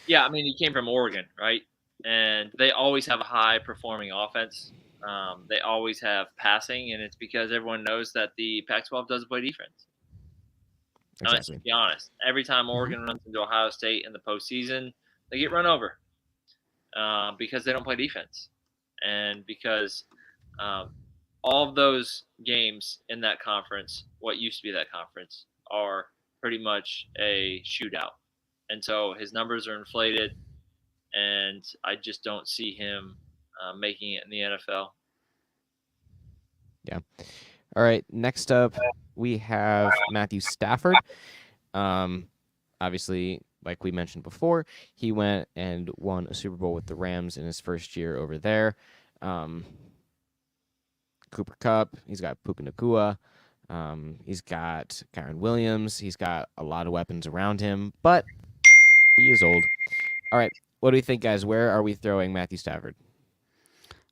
Yeah, I mean, he came from Oregon, right? And they always have a high-performing offense. They always have passing, and it's because everyone knows that the Pac-12 doesn't play defense. Exactly. Let's be honest. Every time Oregon runs into Ohio State in the postseason, they get run over because they don't play defense. And because all of those games in that conference, what used to be that conference, are pretty much a shootout. And so his numbers are inflated, and I just don't see him making it in the NFL. Yeah. All right. Next up, we have Matthew Stafford. Obviously, like we mentioned before, he went and won a Super Bowl with the Rams in his first year over there. Cooper Kupp. He's got Puka Nacua. He's got Kyron Williams. He's got a lot of weapons around him, but he is old. All right. What do we think, guys? Where are we throwing Matthew Stafford?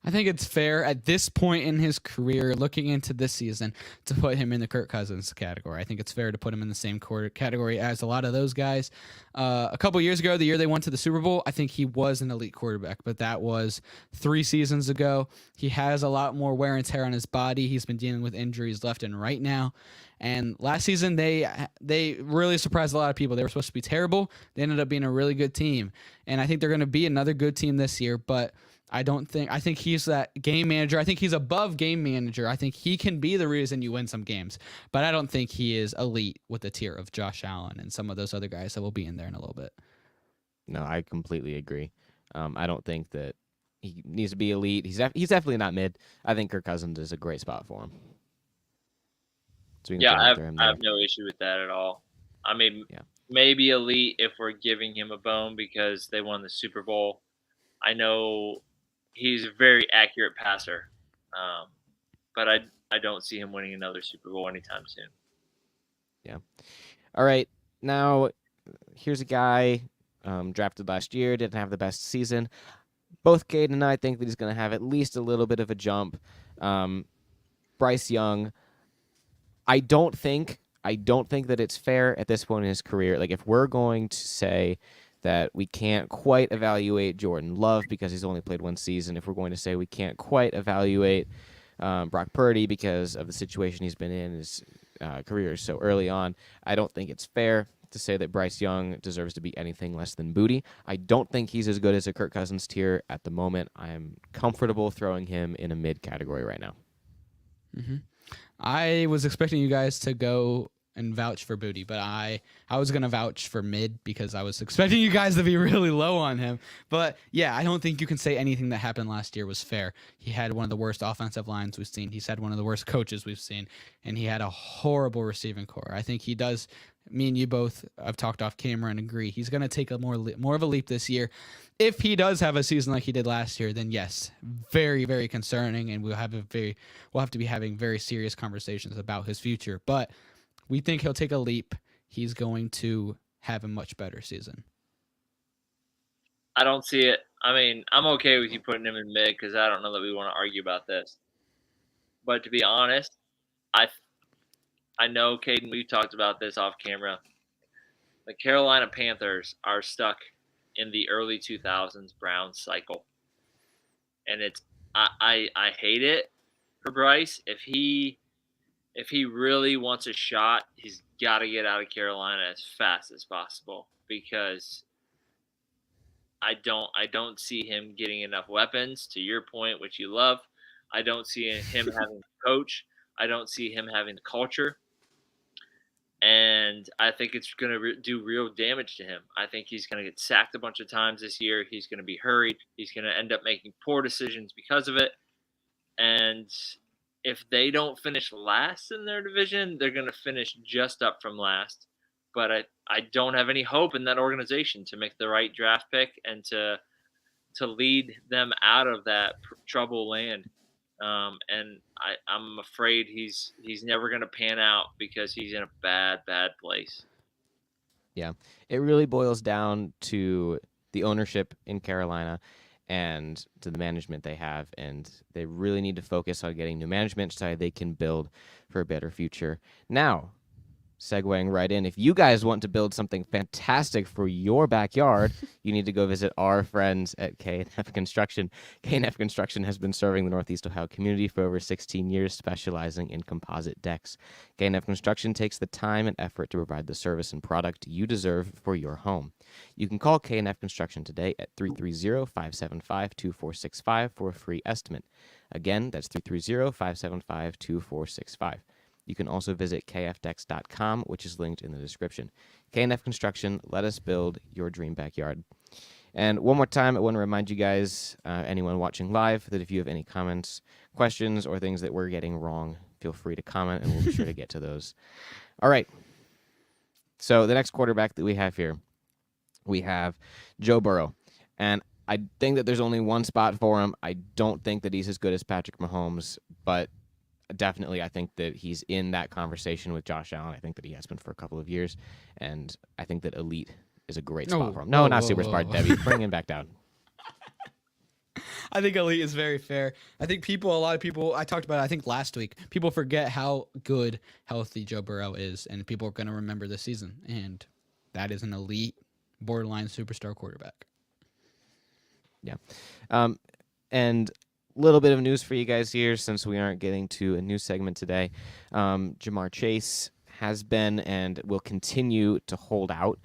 I think it's fair at this point in his career, looking into this season, to put him in the Kirk Cousins category. I think it's fair to put him in the same category as a lot of those guys. A couple years ago, the year they went to the Super Bowl, I think he was an elite quarterback, but that was 3 seasons ago. He has a lot more wear and tear on his body. He's been dealing with injuries left and right now. And last season, they really surprised a lot of people. They were supposed to be terrible. They ended up being a really good team. And I think they're going to be another good team this year, but I think he's that game manager. I think he's above game manager. I think he can be the reason you win some games, but I don't think he is elite with the tier of Josh Allen and some of those other guys that will be in there in a little bit. No, I completely agree. I don't think that he needs to be elite. He's definitely not mid. I think Kirk Cousins is a great spot for him. So Yeah, I have no issue with that at all. I mean, maybe elite if we're giving him a bone because they won the Super Bowl. I know he's a very accurate passer, but I don't see him winning another Super Bowl anytime soon. Yeah. All right. Now, here's a guy drafted last year, didn't have the best season. Both Cade and I think that he's going to have at least a little bit of a jump. Bryce Young. I don't think that it's fair at this point in his career. Like, if we're going to say that we can't quite evaluate Jordan Love because he's only played 1 season, if we're going to say we can't quite evaluate Brock Purdy because of the situation he's been in his career so early on, I don't think it's fair to say that Bryce Young deserves to be anything less than Booty. I don't think he's as good as a Kirk Cousins tier at the moment. I'm comfortable throwing him in a mid category right now. Mm-hmm. I was expecting you guys to go and vouch for Booty, but I was going to vouch for mid because I was expecting you guys to be really low on him. But yeah, I don't think you can say anything that happened last year was fair. He had one of the worst offensive lines we've seen. He's had one of the worst coaches we've seen, and he had a horrible receiving core. I think he does. Me and you both have talked off camera and agree he's going to take a more of a leap this year. If he does have a season like he did last year, then yes, very, very concerning, and we'll have to be having very serious conversations about his future. But we think he'll take a leap. He's going to have a much better season. I don't see it. I mean, I'm okay with you putting him in mid because I don't know that we want to argue about this. But to be honest, I know, Caden, we've talked about this off camera. The Carolina Panthers are stuck in the early 2000s Browns cycle. and I hate it for Bryce. If he really wants a shot, he's got to get out of Carolina as fast as possible, because I don't see him getting enough weapons, to your point, which you love. I don't see him having a coach. I don't see him having the culture. And I think it's going to do real damage to him. I think he's going to get sacked a bunch of times this year. He's going to be hurried. He's going to end up making poor decisions because of it. And if they don't finish last in their division, they're going to finish just up from last. But I don't have any hope in that organization to make the right draft pick and to lead them out of that trouble land. And I'm afraid he's never going to pan out, because he's in a bad place. Yeah, it really boils down to the ownership in Carolina and to the management they have, and they really need to focus on getting new management so they can build for a better future. Now, segueing right in, if you guys want to build something fantastic for your backyard, you need to go visit our friends at K&F Construction. K&F Construction has been serving the Northeast Ohio community for over 16 years, specializing in composite decks. K&F Construction takes the time and effort to provide the service and product you deserve for your home. You can call K&F Construction today at 330-575-2465 for a free estimate. Again, that's 330-575-2465. You can also visit kfdex.com, which is linked in the description. K&F Construction, let us build your dream backyard. And one more time, I want to remind you guys, anyone watching live, that if you have any comments, questions, or things that we're getting wrong, feel free to comment, and we'll be sure to get to those. All right. So the next quarterback that we have here, we have Joe Burrow. And I think that there's only one spot for him. I don't think that he's as good as Patrick Mahomes, but definitely I think that he's in that conversation with Josh Allen. I think that he has been for a couple of years, and I think that elite is a great spot for him. No, not super smart, Debbie. Bring him back down. I think elite is very fair. I think a lot of people, I talked about it, I think last week, people forget how good, healthy Joe Burrow is, and people are going to remember this season, and that is an elite, borderline superstar quarterback. Yeah. And little bit of news for you guys here, since we aren't getting to a news segment today. Jamar Chase has been and will continue to hold out.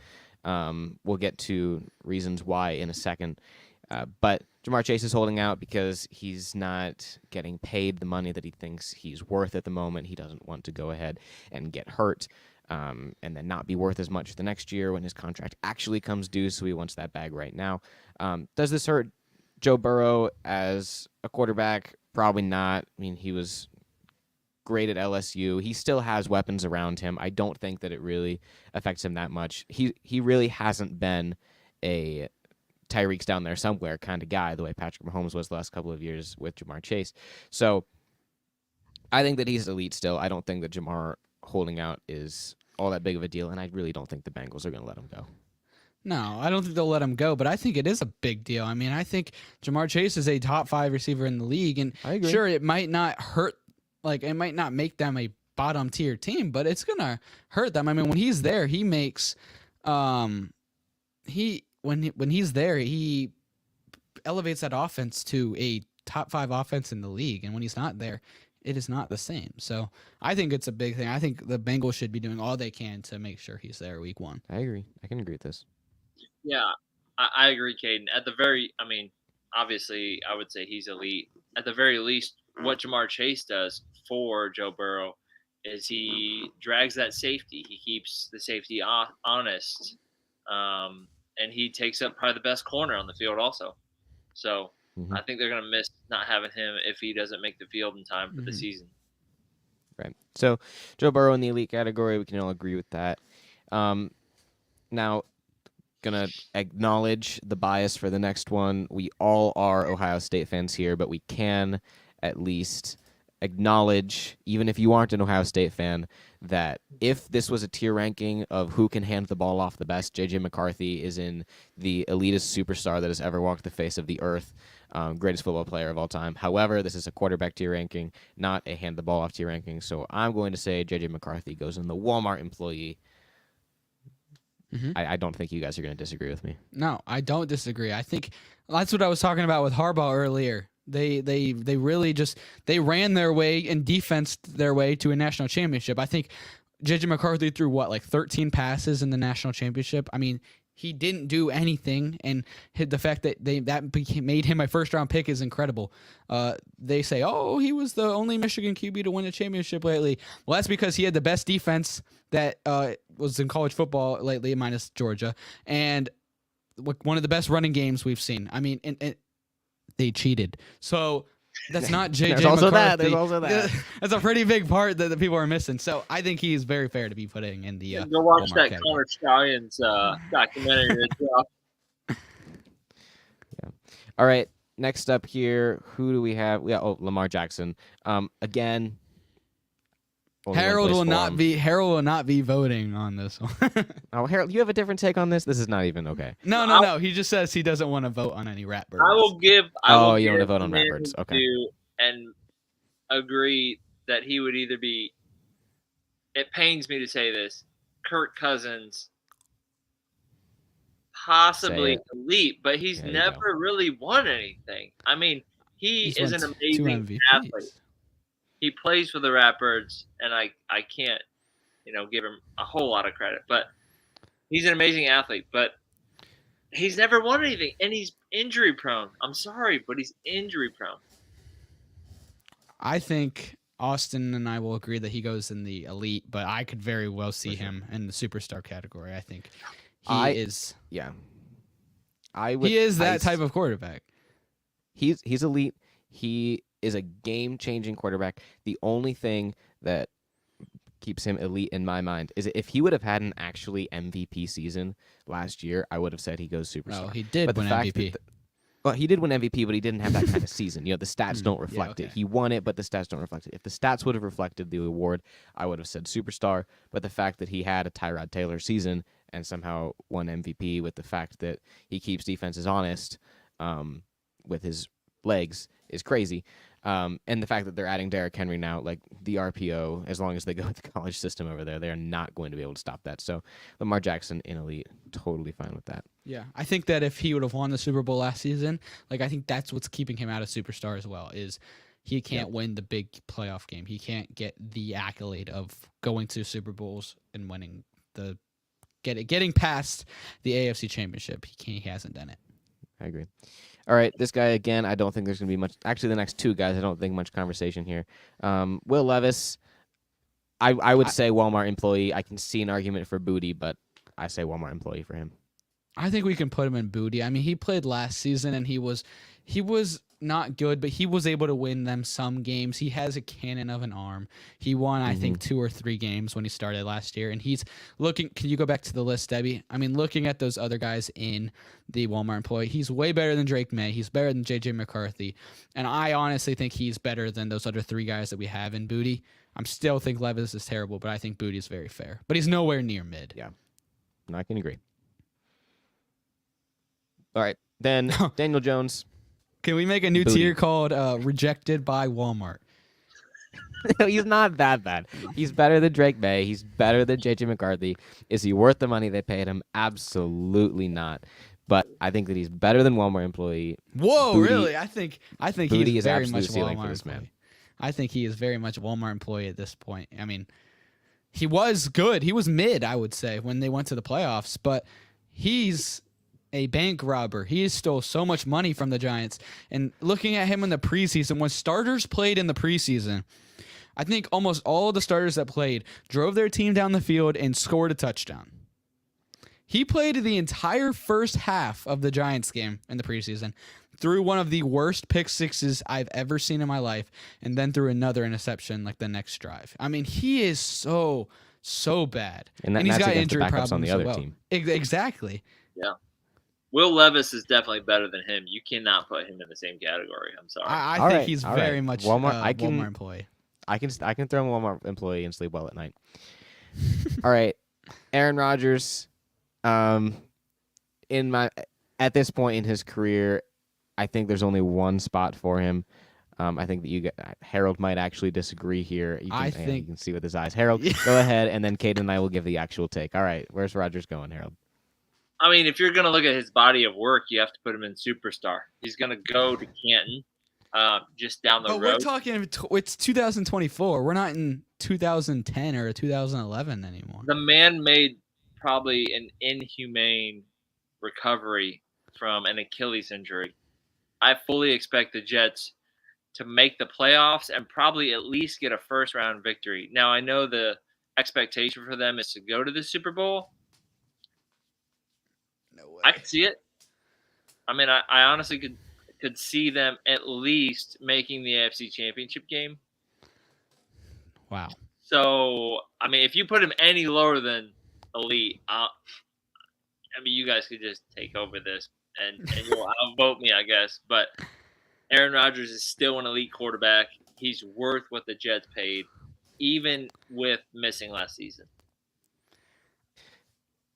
We'll get to reasons why in a second. But Jamar Chase is holding out because he's not getting paid the money that he thinks he's worth at the moment. He doesn't want to go ahead and get hurt and then not be worth as much the next year when his contract actually comes due, so he wants that bag right now. Does this hurt Joe Burrow as a quarterback? Probably not. I mean, he was great at LSU. He still has weapons around him. I don't think that it really affects him that much. He really hasn't been a Tyreek's down there somewhere kind of guy, the way Patrick Mahomes was the last couple of years with Jamar Chase. So I think that he's elite still. I don't think that Jamar holding out is all that big of a deal, and I really don't think the Bengals are going to let him go. No, I don't think they'll let him go, but I think it is a big deal. I mean, I think Jamar Chase is a top 5 receiver in the league, and sure, it might not hurt, like it might not make them a bottom tier team, but it's gonna hurt them. I mean, when he's there, he makes, when he's there, he elevates that offense to a top 5 offense in the league, and when he's not there, it is not the same. So I think it's a big thing. I think the Bengals should be doing all they can to make sure he's there week 1. I agree. I can agree with this. Yeah, I agree, Caden. Obviously, I would say he's elite. At the very least, what Jamar Chase does for Joe Burrow is he drags that safety. He keeps the safety honest, and he takes up probably the best corner on the field also. So I think they're going to miss not having him if he doesn't make the field in time for the season. Right. So Joe Burrow in the elite category, we can all agree with that. Now, going to acknowledge the bias for the next one. We all are Ohio State fans here, but we can at least acknowledge, even if you aren't an Ohio State fan, that if this was a tier ranking of who can hand the ball off the best, J.J. McCarthy is in the elitist superstar that has ever walked the face of the earth, greatest football player of all time. However, this is a quarterback tier ranking, not a hand the ball off tier ranking, so I'm going to say J.J. McCarthy goes in the Walmart employee. I don't think you guys are going to disagree with me. No, I don't disagree. I think that's what I was talking about with Harbaugh earlier. They really just they ran their way and defensed their way to a national championship. I think JJ McCarthy threw like 13 passes in the national championship. I mean, he didn't do anything, and the fact that made him a first-round pick is incredible. They say, oh, he was the only Michigan QB to win a championship lately. Well, that's because he had the best defense that was in college football lately, minus Georgia, and one of the best running games we've seen. I mean, and they cheated. So that's not JJ There's also McCarthy. There's also that. That's a pretty big part that the people are missing. So I think he's very fair to be putting in the go watch Walmart that category. Connor Stallions documentary that dropped. All right. Next up here, who do we have? Lamar Jackson. Again, only one Harold place will for not him. be voting on this one. Oh, Harold, you have a different take on this? This is not even okay. No. He just says he doesn't want to vote on any rap birds. I will give. You don't want to vote on Ratbirds. Okay. And agree that he would either be. It pains me to say this, Kirk Cousins, possibly elite, but he's never really won anything. I mean, he's an amazing athlete. He plays for the Ratbirds, and I can't, give him a whole lot of credit, but he's an amazing athlete. But he's never won anything, and he's injury prone. I'm sorry, but he's injury prone. I think Austin and I will agree that he goes in the elite, but I could very well see him in the superstar category. I think he is. Yeah, he is that type of quarterback. He's elite. He is a game-changing quarterback. The only thing that keeps him elite in my mind is if he would have had an actually MVP season last year, I would have said he goes superstar. Oh, he did win MVP. Well, he did win MVP, but he didn't have that kind of season. The stats don't reflect it. He won it, but the stats don't reflect it. If the stats would have reflected the award, I would have said superstar. But the fact that he had a Tyrod Taylor season and somehow won MVP with the fact that he keeps defenses honest with his legs is crazy. And the fact that they're adding Derrick Henry now, like the RPO, as long as they go with the college system over there, they're not going to be able to stop that. So Lamar Jackson in elite, totally fine with that. Yeah, I think that if he would have won the Super Bowl last season, I think that's what's keeping him out of superstar as well, is he can't win the big playoff game. He can't get the accolade of going to Super Bowls and winning getting past the AFC Championship. He hasn't done it. I agree. All right, this guy, again, I don't think there's going to be much. Actually, the next two guys, I don't think much conversation here. Will Levis, I would say Walmart employee. I can see an argument for Booty, but I say Walmart employee for him. I think we can put him in Booty. I mean, he played last season, and he was not good, but he was able to win them some games. He has a cannon of an arm. He won, I think, 2 or 3 games when he started last year, and he's looking. Can you go back to the list, Debbie? I mean, looking at those other guys in the Walmart employee, he's way better than Drake May. He's better than JJ McCarthy, and I honestly think he's better than those other 3 guys that we have in Booty. I still think Levis is terrible, but I think Booty is very fair. But he's nowhere near mid. Yeah, I can agree. All right, then Daniel Jones. Can we make a new tier called Rejected by Walmart? No, he's not that bad. He's better than Drake May. He's better than JJ McCarthy. Is he worth the money they paid him? Absolutely not. But I think that he's better than Walmart employee. Whoa, Booty, really? I think Booty he's is very much absolute ceiling Walmart for this employee. man. I think he is very much a Walmart employee at this point. I mean, he was good. He was mid, I would say, when they went to the playoffs. But he's a bank robber. He stole so much money from the Giants. And looking at him in the preseason, when starters played in the preseason, I think almost all the starters that played drove their team down the field and scored a touchdown. He played the entire first half of the Giants game in the preseason, threw one of the worst pick sixes I've ever seen in my life, and then threw another interception like the next drive. I mean, he is so bad. And he's got injury the backups problems on the other as well. team. Exactly. Yeah. Will Levis is definitely better than him. You cannot put him in the same category. I'm sorry. I think he's very much Walmart. Walmart employee. I can throw him a Walmart employee and sleep well at night. All right, Aaron Rodgers. At this point in his career, I think there's only one spot for him. I think that Harold might actually disagree here. You can see with his eyes. Harold, go ahead, and then Kate and I will give the actual take. All right, where's Rodgers going, Harold? I mean, if you're going to look at his body of work, you have to put him in superstar. He's going to go to Canton. just down the But road. we're talking, it's 2024. We're not in 2010 or 2011 anymore. The man made probably an inhumane recovery from an Achilles injury. I fully expect the Jets to make the playoffs and probably at least get a first-round victory. Now, I know the expectation for them is to go to the Super Bowl. No way. I could see it. I mean, I honestly could see them at least making the AFC Championship game. Wow. So, I mean, if you put him any lower than elite, I mean, you guys could just take over this and you'll outvote me, I guess. But Aaron Rodgers is still an elite quarterback. He's worth what the Jets paid, even with missing last season.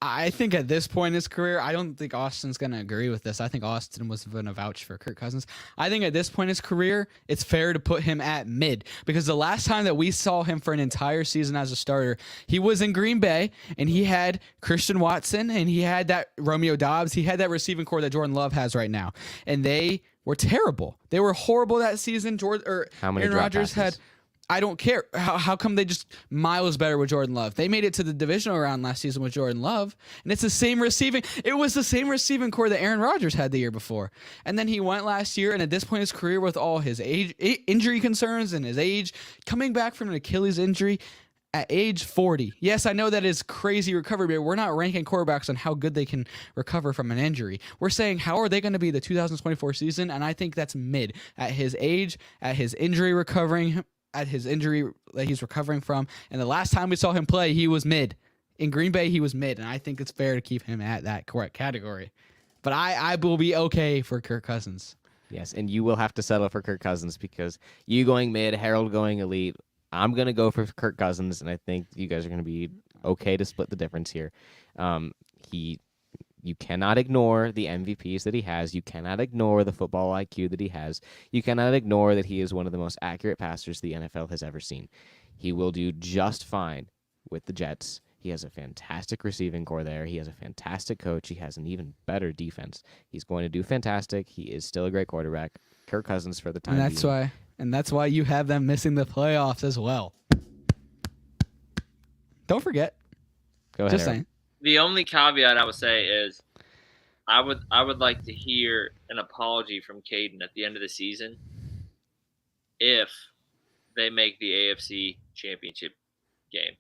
I think at this point in his career, I don't think Austin's going to agree with this. I think Austin was going to vouch for Kirk Cousins. I think at this point in his career, it's fair to put him at mid because the last time that we saw him for an entire season as a starter, he was in Green Bay and he had Christian Watson and he had that Romeo Doubs. He had that receiving core that Jordan Love has right now. And they were terrible. They were horrible that season. How many Aaron drop Rodgers passes? had... I don't care. How come they just miles better with Jordan Love? They made it to the divisional round last season with Jordan Love, and it's the same receiving. It was the same receiving core that Aaron Rodgers had the year before. And then he went last year, and at this point in his career, with all his injury concerns and his age, coming back from an Achilles injury at age 40. Yes, I know that is crazy recovery, but we're not ranking quarterbacks on how good they can recover from an injury. We're saying how are they going to be the 2024 season, and I think that's mid at his age, at his injury that he's recovering from. And the last time we saw him play, he was mid. In Green Bay, he was mid. And I think it's fair to keep him at that correct category. But I will be okay for Kirk Cousins. Yes, and you will have to settle for Kirk Cousins because you going mid, Harold going elite. I'm going to go for Kirk Cousins, and I think you guys are going to be okay to split the difference here. You cannot ignore the MVPs that he has. You cannot ignore the football IQ that he has. You cannot ignore that he is one of the most accurate passers the NFL has ever seen. He will do just fine with the Jets. He has a fantastic receiving core there. He has a fantastic coach. He has an even better defense. He's going to do fantastic. He is still a great quarterback. Kirk Cousins for the time being. And that's why you have them missing the playoffs as well. Don't forget. Go ahead, Just Aaron. saying. The only caveat I would say is I would like to hear an apology from Kadin at the end of the season if they make the AFC Championship game.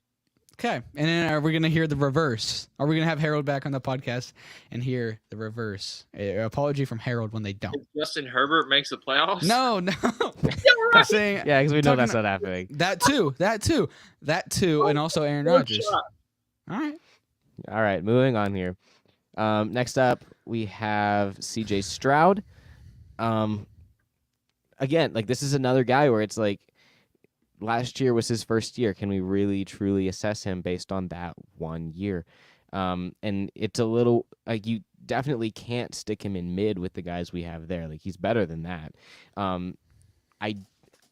Okay. And then are we going to hear the reverse? Are we going to have Harold back on the podcast and hear the reverse? Apology from Harold when they don't. If Justin Herbert makes the playoffs? No. I'm saying Yeah, because we know that's not happening. that too, and also Aaron Rodgers. All right. All right, moving on here. Next up, we have C.J. Stroud. Again, like this is another guy where it's like last year was his first year. Can we really, truly assess him based on that 1 year? And it's a little like you definitely can't stick him in mid with the guys we have there. Like he's better than that.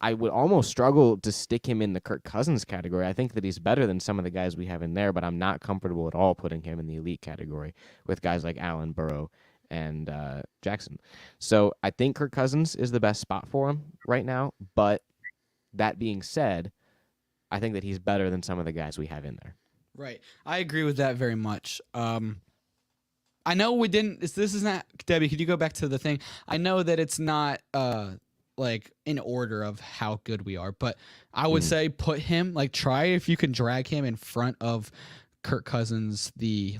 I would almost struggle to stick him in the Kirk Cousins category. I think that he's better than some of the guys we have in there, but I'm not comfortable at all putting him in the elite category with guys like Allen, Burrow, and Jackson. So I think Kirk Cousins is the best spot for him right now, but that being said, I think that he's better than some of the guys we have in there. Right. I agree with that very much. I know we didn't. This is not Debbie. Could you go back to the thing? I know that it's not like in order of how good we are, but I would say put him try if you can drag him in front of Kirk Cousins, the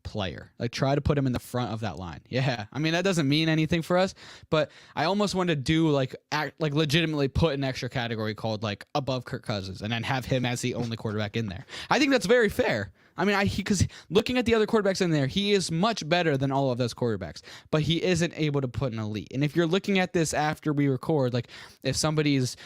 player. Try to put him in the front of that line. Yeah. I mean, that doesn't mean anything for us, but I almost want to do legitimately put an extra category called above Kirk Cousins and then have him as the only quarterback in there. I think that's very fair. I mean, because looking at the other quarterbacks in there, he is much better than all of those quarterbacks, but he isn't able to put an elite. And if you're looking at this after we record, if somebody's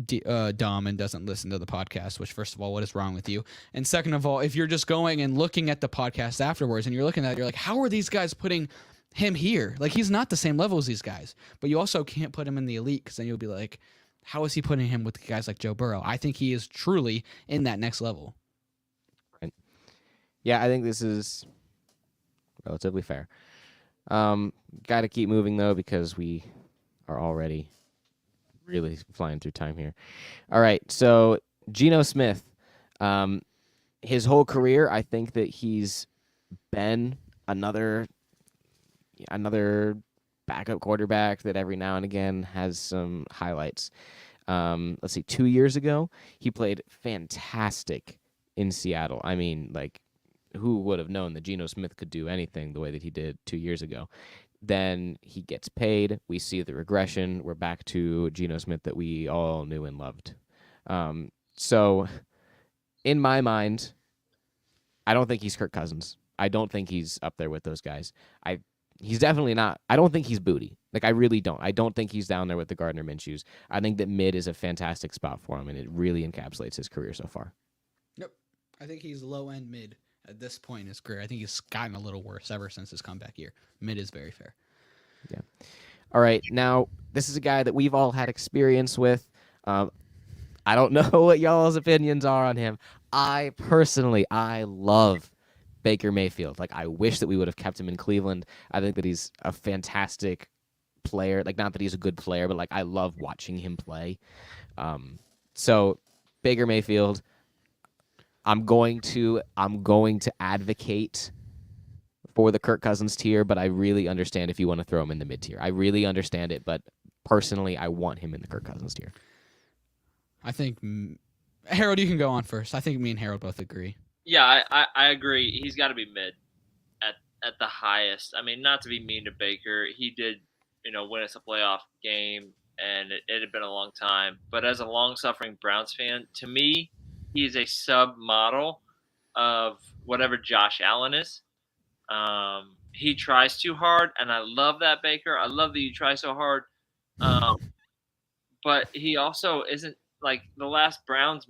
dumb and doesn't listen to the podcast, which first of all, what is wrong with you? And second of all, if you're just going and looking at the podcast afterwards and you're looking at it, you're like, how are these guys putting him here? He's not the same level as these guys, but you also can't put him in the elite because then you'll be like, how is he putting him with guys like Joe Burrow? I think he is truly in that next level. Yeah, I think this is relatively fair. Got to keep moving, though, because we are already really flying through time here. All right, so Geno Smith, his whole career, I think that he's been another backup quarterback that every now and again has some highlights. Let's see, 2 years ago, he played fantastic in Seattle. I mean, like, who would have known that Geno Smith could do anything the way that he did 2 years ago? Then he gets paid. We see the regression. We're back to Geno Smith that we all knew and loved. So, in my mind, I don't think he's Kirk Cousins. I don't think he's up there with those guys. He's definitely not. I don't think he's Booty. Like, I really don't. I don't think he's down there with the Gardner Minshews. I think that mid is a fantastic spot for him, and it really encapsulates his career so far. Yep. I think he's low-end mid at this point in his career. I think he's gotten a little worse ever since his comeback year. Mid is very fair. Yeah. All right. Now, this is a guy that we've all had experience with. I don't know what y'all's opinions are on him. I love Baker Mayfield. Like, I wish that we would have kept him in Cleveland. I think that he's a fantastic player. Like, not that he's a good player, but like, I love watching him play. So Baker Mayfield, I'm going to advocate for the Kirk Cousins tier, but I really understand if you want to throw him in the mid tier. I really understand it, but personally, I want him in the Kirk Cousins tier. I think Harold, you can go on first. I think me and Harold both agree. Yeah, I agree. He's got to be mid at the highest. I mean, not to be mean to Baker, he did, win us a playoff game, and it had been a long time. But as a long-suffering Browns fan, to me, he's a sub-model of whatever Josh Allen is. He tries too hard, and I love that, Baker. I love that you try so hard. But he also isn't like the last Browns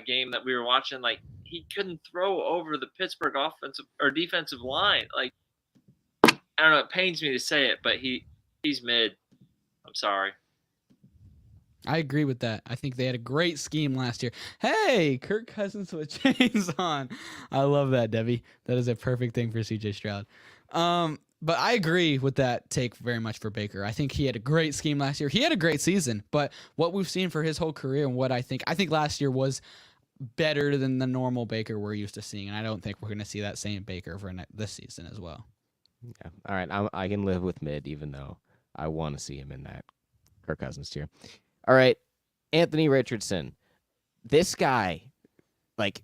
game that we were watching. Like, he couldn't throw over the Pittsburgh offensive or defensive line. Like, I don't know. It pains me to say it, but he's mid. I'm sorry. I agree with that. I think they had a great scheme last year. Hey, Kirk Cousins with chains on. I love that, Debbie. That is a perfect thing for CJ Stroud. But I agree with that take very much for Baker. I think he had a great scheme last year. He had a great season, but what we've seen for his whole career and what I think last year was better than the normal Baker we're used to seeing, and I don't think we're going to see that same Baker for this season as well. Yeah. All right. I can live with mid, even though I want to see him in that Kirk Cousins tier. All right, Anthony Richardson. This guy, like,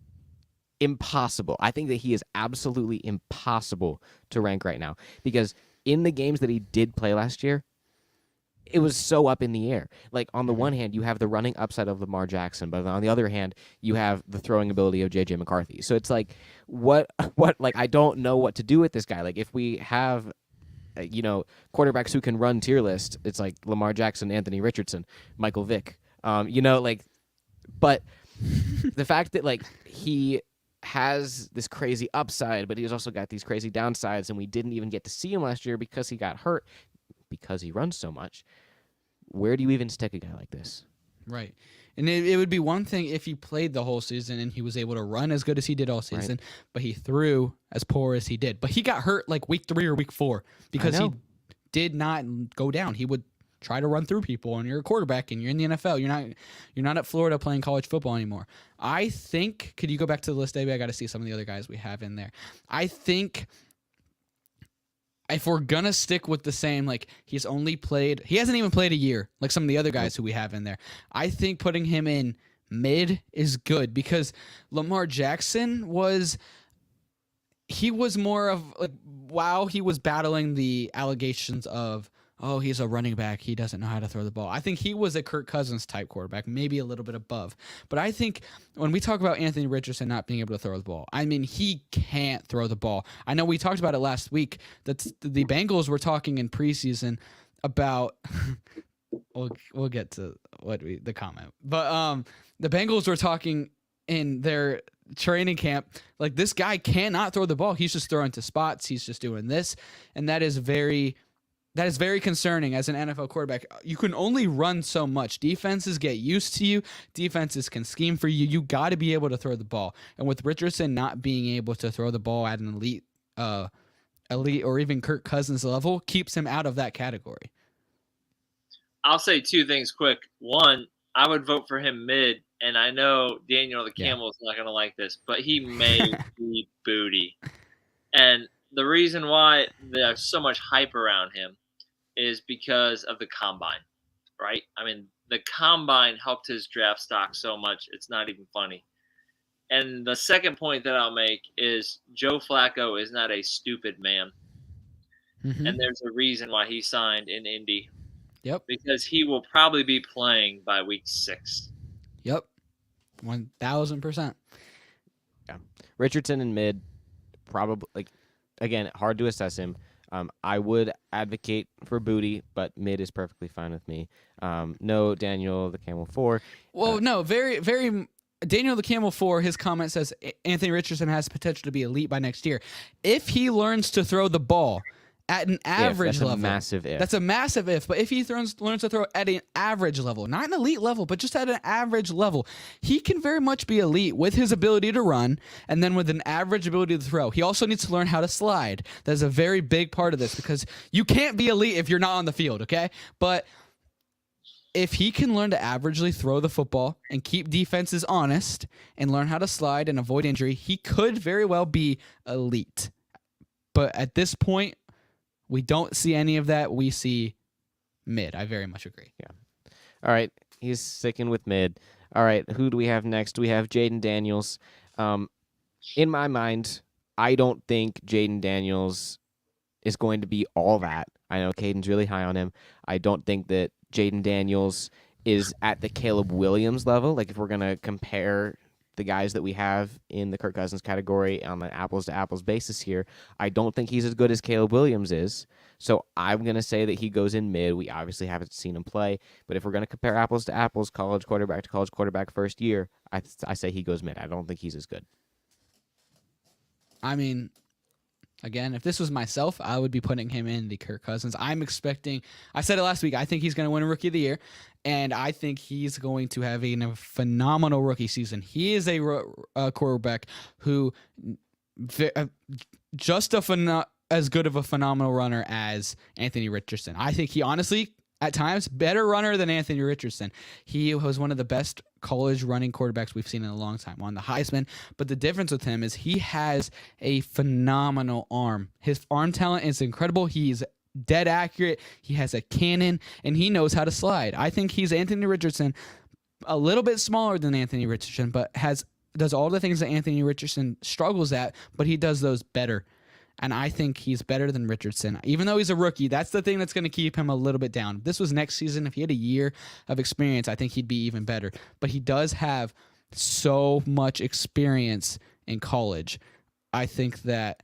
impossible. I think that he is absolutely impossible to rank right now because in the games that he did play last year, it was so up in the air. Like, on the one hand, you have the running upside of Lamar Jackson, but on the other hand, you have the throwing ability of J.J. McCarthy. So it's like, what, like, I don't know what to do with this guy. Like, if we have quarterbacks who can run tier list, it's like Lamar Jackson, Anthony Richardson, Michael Vick. But the fact that, like, he has this crazy upside, but he's also got these crazy downsides, and we didn't even get to see him last year because he got hurt, because he runs so much. Where do you even stick a guy like this? Right. And it would be one thing if he played the whole season and he was able to run as good as he did all season, right, but he threw as poor as he did. But he got hurt like week 3 or week 4 because he did not go down. He would try to run through people, and you're a quarterback and you're in the NFL. You're not at Florida playing college football anymore. I think, could you go back to the list, David? I got to see some of the other guys we have in there. I think if we're going to stick with the same, like, he hasn't even played a year, like some of the other guys who we have in there. I think putting him in mid is good because Lamar Jackson he was more of, like, while he was battling the allegations of, oh, he's a running back, he doesn't know how to throw the ball. I think he was a Kirk Cousins type quarterback, maybe a little bit above. But I think when we talk about Anthony Richardson not being able to throw the ball, I mean, he can't throw the ball. I know we talked about it last week, that the Bengals were talking in preseason about we'll get to the comment. But the Bengals were talking in their training camp, like, this guy cannot throw the ball. He's just throwing to spots. He's just doing this. And that is very concerning as an NFL quarterback. You can only run so much. Defenses get used to you. Defenses can scheme for you. You got to be able to throw the ball. And with Richardson not being able to throw the ball at an elite or even Kirk Cousins level, keeps him out of that category. I'll say two things quick. One, I would vote for him mid, and I know Daniel the Camel is not going to like this, but he may be booty. And the reason why there's so much hype around him is because of the combine, right? I mean, the combine helped his draft stock so much, it's not even funny. And the second point that I'll make is Joe Flacco is not a stupid man. Mm-hmm. And there's a reason why he signed in Indy. Yep. Because he will probably be playing by week 6. Yep. 1,000%. Yeah. Richardson in mid, probably, again, hard to assess him. I would advocate for booty, but mid is perfectly fine with me. No, Daniel the Camel 4. Well, no, very, very. Daniel the Camel 4, his comment says Anthony Richardson has potential to be elite by next year. If he learns to throw the ball at an average level. That's a massive if. That's a massive if. But if he learns to throw at an average level, not an elite level, but just at an average level, he can very much be elite with his ability to run and then with an average ability to throw. He also needs to learn how to slide. That's a very big part of this because you can't be elite if you're not on the field, okay? But if he can learn to averagely throw the football and keep defenses honest and learn how to slide and avoid injury, he could very well be elite. But at this point, we don't see any of that. We see mid. I very much agree. Yeah. All right. He's sticking with mid. All right. Who do we have next? We have Jaden Daniels. In my mind, I don't think Jaden Daniels is going to be all that. I know Caden's really high on him. I don't think that Jaden Daniels is at the Caleb Williams level. Like, if we're going to compare the guys that we have in the Kirk Cousins category on an apples-to-apples basis here, I don't think he's as good as Caleb Williams is. So I'm going to say that he goes in mid. We obviously haven't seen him play, but if we're going to compare apples to apples, college quarterback to college quarterback first year, I say he goes mid. I don't think he's as good. I mean, again, if this was myself, I would be putting him in the Kirk Cousins. I'm expecting, I said it last week, I think he's going to win a Rookie of the Year, and I think he's going to have a phenomenal rookie season. He is a quarterback who just as good of a phenomenal runner as Anthony Richardson. I think he honestly, at times, better runner than Anthony Richardson. He was one of the best college running quarterbacks we've seen in a long time, on the Heisman. But the difference with him is he has a phenomenal arm. His arm talent is incredible. He's dead accurate. He has a cannon, and he knows how to slide. I think he's Anthony Richardson, a little bit smaller than Anthony Richardson, but does all the things that Anthony Richardson struggles at, but he does those better. And I think he's better than Richardson. Even though he's a rookie, that's the thing that's going to keep him a little bit down. If this was next season, if he had a year of experience, I think he'd be even better. But he does have so much experience in college. I think that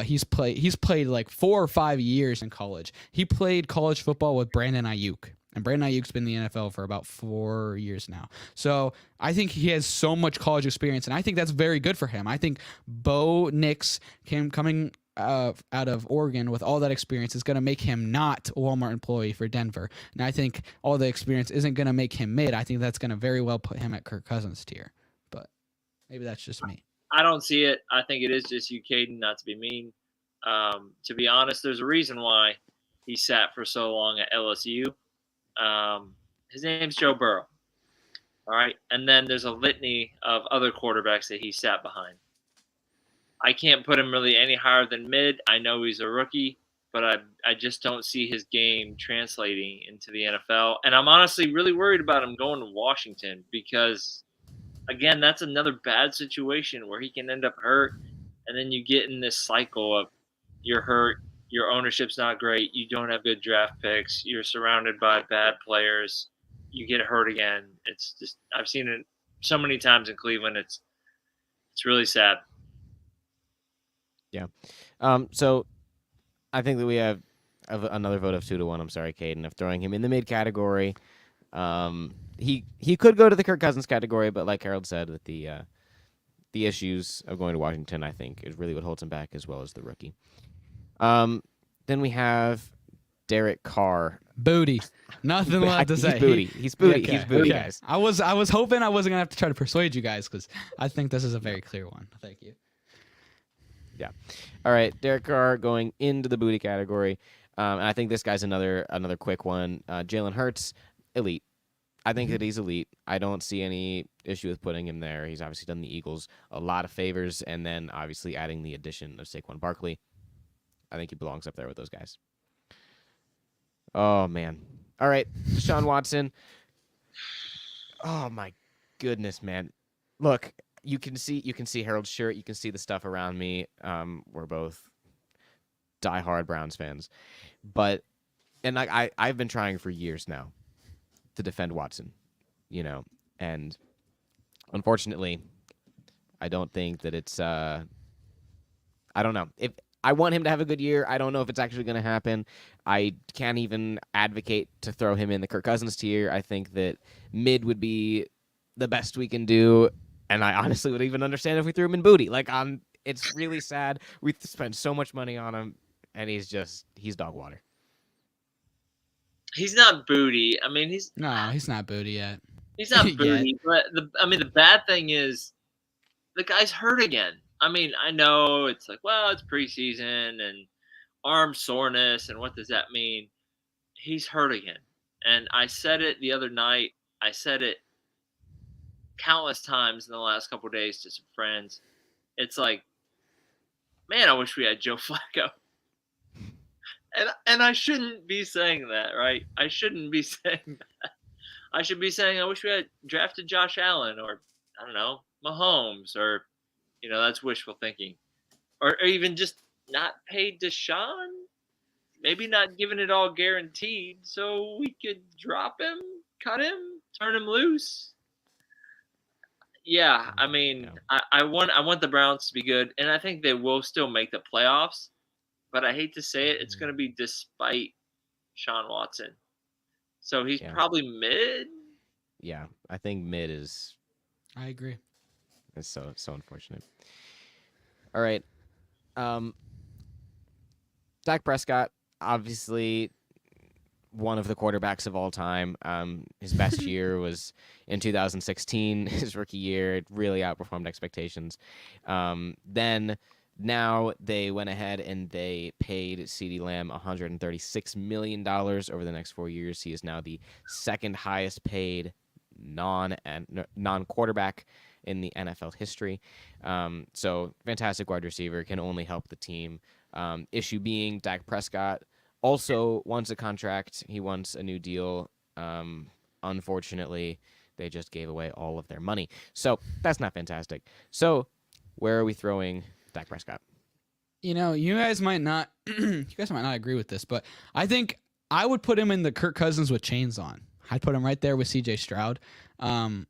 he's played like 4 or 5 years in college. He played college football with Brandon Ayuk. And Brandon Ayuk's been in the NFL for about 4 years now. So I think he has so much college experience, and I think that's very good for him. I think Bo Nix coming out of Oregon with all that experience is going to make him not a Walmart employee for Denver. And I think all the experience isn't going to make him mid. I think that's going to very well put him at Kirk Cousins tier. But maybe that's just me. I don't see it. I think it is just you, Caden, not to be mean. To be honest, there's a reason why he sat for so long at LSU. His name's Joe Burrow. All right. And then there's a litany of other quarterbacks that he sat behind. I can't put him really any higher than mid. I know he's a rookie, but I just don't see his game translating into the NFL. And I'm honestly really worried about him going to Washington because, again, that's another bad situation where he can end up hurt. And then you get in this cycle of you're hurt, your ownership's not great, you don't have good draft picks, you're surrounded by bad players, you get hurt again. It's just, I've seen it so many times in Cleveland. It's really sad. Yeah. So I think that we have another vote of 2-1. I'm sorry, Caden, of throwing him in the mid category. He could go to the Kirk Cousins category, but like Harold said, with the issues of going to Washington, I think is really what holds him back, as well as the rookie. Then we have Derek Carr. Booty. Nothing left to say. He's booty. He's booty. Okay. He's booty, Okay. guys. I was hoping I wasn't gonna have to try to persuade you guys because I think this is a very clear one. Thank you. Yeah. All right, Derek Carr going into the booty category. And I think this guy's another quick one. Jalen Hurts, elite. I think that he's elite. I don't see any issue with putting him there. He's obviously done the Eagles a lot of favors, and then obviously adding the addition of Saquon Barkley. I think he belongs up there with those guys. Oh, man. All right, Deshaun Watson. Oh, my goodness, man. Look, you can see Harold's shirt. You can see the stuff around me. We're both diehard Browns fans. And I've been trying for years now to defend Watson, and unfortunately, I don't think that it's. I don't know if I want him to have a good year. I don't know if it's actually going to happen. I can't even advocate to throw him in the Kirk Cousins tier. I think that mid would be the best we can do, and I honestly would even understand if we threw him in booty. It's really sad. We spent so much money on him, and he's dog water. He's not booty. I mean, he's not booty yet. He's not booty, but the bad thing is the guy's hurt again. I mean, I know it's like, well, it's preseason and arm soreness, and what does that mean? He's hurt again. And I said it the other night. I said it countless times in the last couple of days to some friends. It's like, man, I wish we had Joe Flacco. And I shouldn't be saying that, right? I shouldn't be saying that. I should be saying I wish we had drafted Josh Allen or, I don't know, Mahomes or, that's wishful thinking. Or even just not paid Deshaun. Maybe not giving it all guaranteed so we could drop him, cut him, turn him loose. Yeah, I mean, I want the Browns to be good, and I think they will still make the playoffs. But I hate to say it, it's going to be despite Sean Watson. So he's probably mid. Yeah, I think mid is. I agree. It's so unfortunate. All right. Dak Prescott, obviously one of the quarterbacks of all time. His best year was in 2016, his rookie year. It really outperformed expectations. Now they went ahead and they paid CeeDee Lamb $136 million over the next 4 years. He is now the second highest paid non-quarterback in the NFL history. So fantastic wide receiver, can only help the team. Issue being Dak Prescott also wants a contract. He wants a new deal. Unfortunately, they just gave away all of their money. So that's not fantastic. So where are we throwing Dak Prescott? You guys might not agree with this, but I think I would put him in the Kirk Cousins with chains on. I'd put him right there with CJ Stroud. I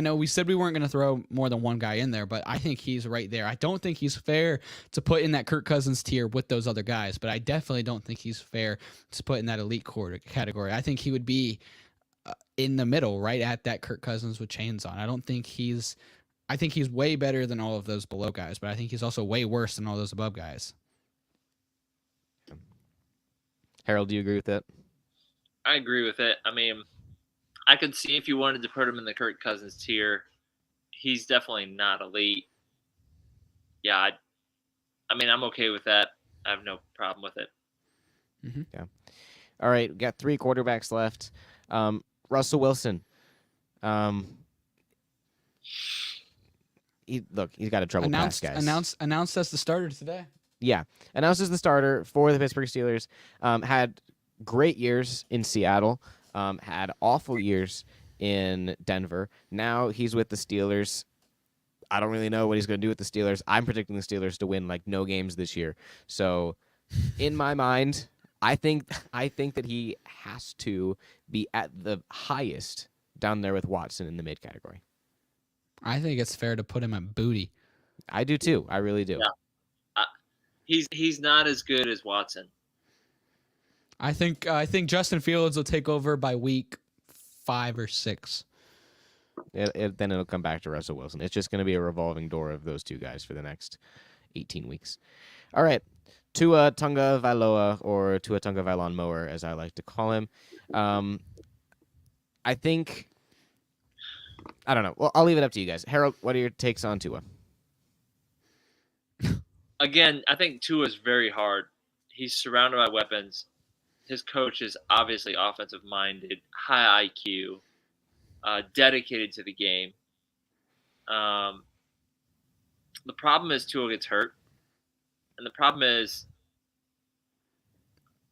know we said we weren't going to throw more than one guy in there, but I think he's right there. I don't think he's fair to put in that Kirk Cousins tier with those other guys, but I definitely don't think he's fair to put in that elite quarter category. I think he would be in the middle, right at that Kirk Cousins with chains on. I think he's way better than all of those below guys, but I think he's also way worse than all those above guys. Harold, do you agree with that? I agree with it. I mean, I could see if you wanted to put him in the Kirk Cousins tier. He's definitely not elite. Yeah, I'm okay with that. I have no problem with it. Mm-hmm. Yeah. All right, we got 3 quarterbacks left. Russell Wilson. He's got a trouble pass, guys. Announced as the starter today. Yeah, announced as the starter for the Pittsburgh Steelers. Had great years in Seattle. Had awful years in Denver. Now he's with the Steelers. I don't really know what he's going to do with the Steelers. I'm predicting the Steelers to win no games this year. So, in my mind, I think that he has to be at the highest down there with Watson in the mid category. I think it's fair to put him at booty. I do too. I really do. Yeah. He's not as good as Watson. I think Justin Fields will take over by week 5 or 6. Then it'll come back to Russell Wilson. It's just going to be a revolving door of those two guys for the next 18 weeks. All right. Tua Tagovailoa, or Tua Tagovailoa, as I like to call him. I think... I don't know. Well, I'll leave it up to you guys. Harold, what are your takes on Tua? Again, I think Tua is very hard. he's surrounded by weapons. His coach is obviously offensive minded, high IQ, dedicated to the game. The problem is Tua gets hurt. And the problem is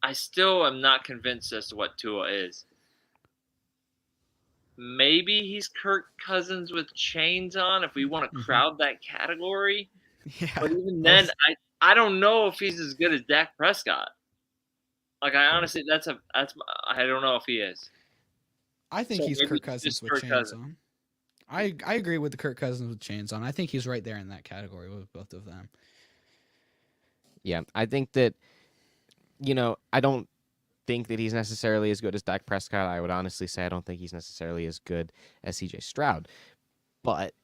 I still am not convinced as to what Tua is. Maybe he's Kirk Cousins with chains on if we want to crowd that category. Yeah. But even then, I don't know if he's as good as Dak Prescott. Like, I honestly, I don't know if he is. I think So he's maybe Kirk he's Cousins just with Kirk chains Cousins. on. I agree with the Kirk Cousins with chains on. I think he's right there in that category with both of them. Yeah, I think that, I don't think that he's necessarily as good as Dak Prescott. I would honestly say I don't think he's necessarily as good as CJ Stroud. But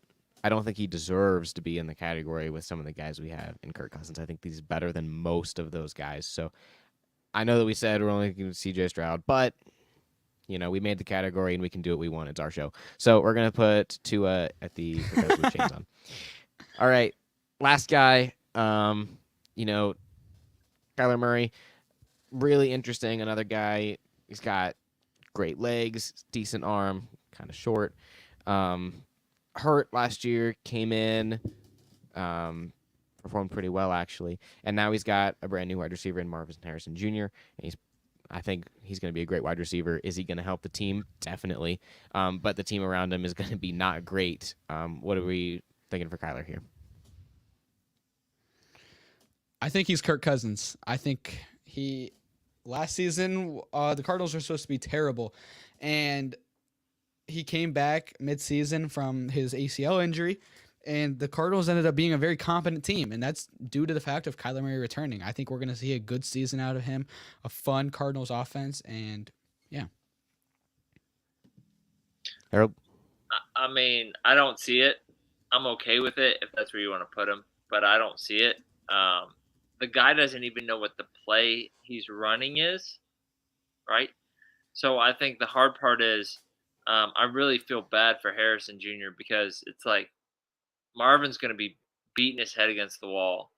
I don't think he deserves to be in the category with some of the guys we have in Kirk Cousins. I think he's better than most of those guys. So I know that we said we're only going to CJ Stroud, but, we made the category and we can do what we want. It's our show. So we're going to put Tua at the with chains on. All right. Last guy, Kyler Murray. Really interesting. Another guy, he's got great legs, decent arm, kind of short. Hurt last year, came in, performed pretty well actually, and now he's got a brand new wide receiver in Marvin Harrison Jr. And I think he's going to be a great wide receiver. Is he going to help the team? Definitely. But the team around him is going to be not great. What are we thinking for Kyler here? I think he's Kirk Cousins. I think last season, the Cardinals were supposed to be terrible, and he came back mid-season from his ACL injury, and the Cardinals ended up being a very competent team, and that's due to the fact of Kyler Murray returning. I think we're going to see a good season out of him, a fun Cardinals offense, and yeah. Harold? I mean, I don't see it. I'm okay with it if that's where you want to put him, but I don't see it. The guy doesn't even know what the play he's running is, right? So I think the hard part is I really feel bad for Harrison Jr. because it's like Marvin's going to be beating his head against the wall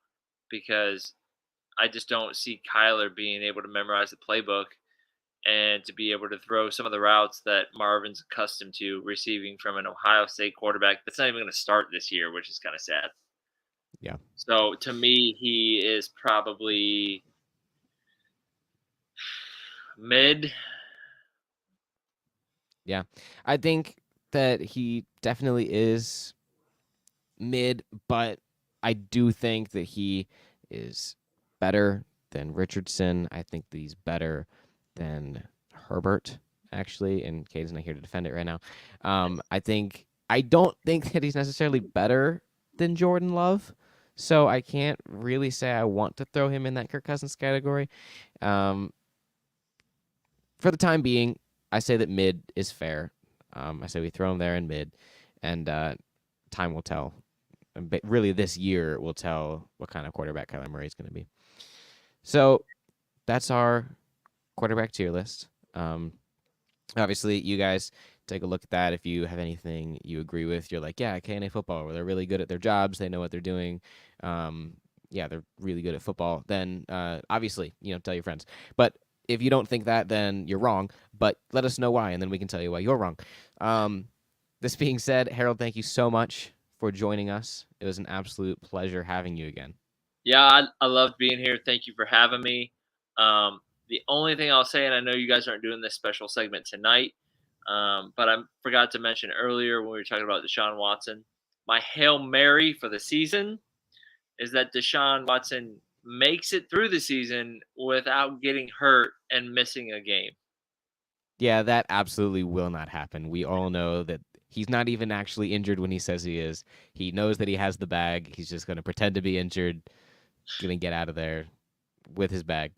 because I just don't see Kyler being able to memorize the playbook and to be able to throw some of the routes that Marvin's accustomed to receiving from an Ohio State quarterback that's not even going to start this year, which is kind of sad. Yeah. So to me, he is probably mid. Yeah. I think that he definitely is mid, but I do think that he is better than Richardson. I think that he's better than Herbert, actually, and Cade's not here to defend it right now. I don't think that he's necessarily better than Jordan Love, so I can't really say I want to throw him in that Kirk Cousins category. For the time being, I say that mid is fair. I say we throw him there in mid, and time will tell. But really, this year will tell what kind of quarterback Kyler Murray is going to be. So that's our quarterback tier list. Obviously, you guys take a look at that. If you have anything you agree with, you're like, yeah, K&A Football, where they're really good at their jobs, they know what they're doing. Yeah, they're really good at football. Then obviously, tell your friends. But if you don't think that, then you're wrong. But let us know why, and then we can tell you why you're wrong. This being said, Harold, thank you so much for joining us. It was an absolute pleasure having you again. Yeah, I loved being here. Thank you for having me. The only thing I'll say, and I know you guys aren't doing this special segment tonight, but I forgot to mention earlier when we were talking about Deshaun Watson, my Hail Mary for the season is that Deshaun Watson makes it through the season without getting hurt and missing a game. Yeah, that absolutely will not happen. We all know that he's not even actually injured when he says he is. He knows that he has the bag. He's just going to pretend to be injured, going to get out of there with his bag.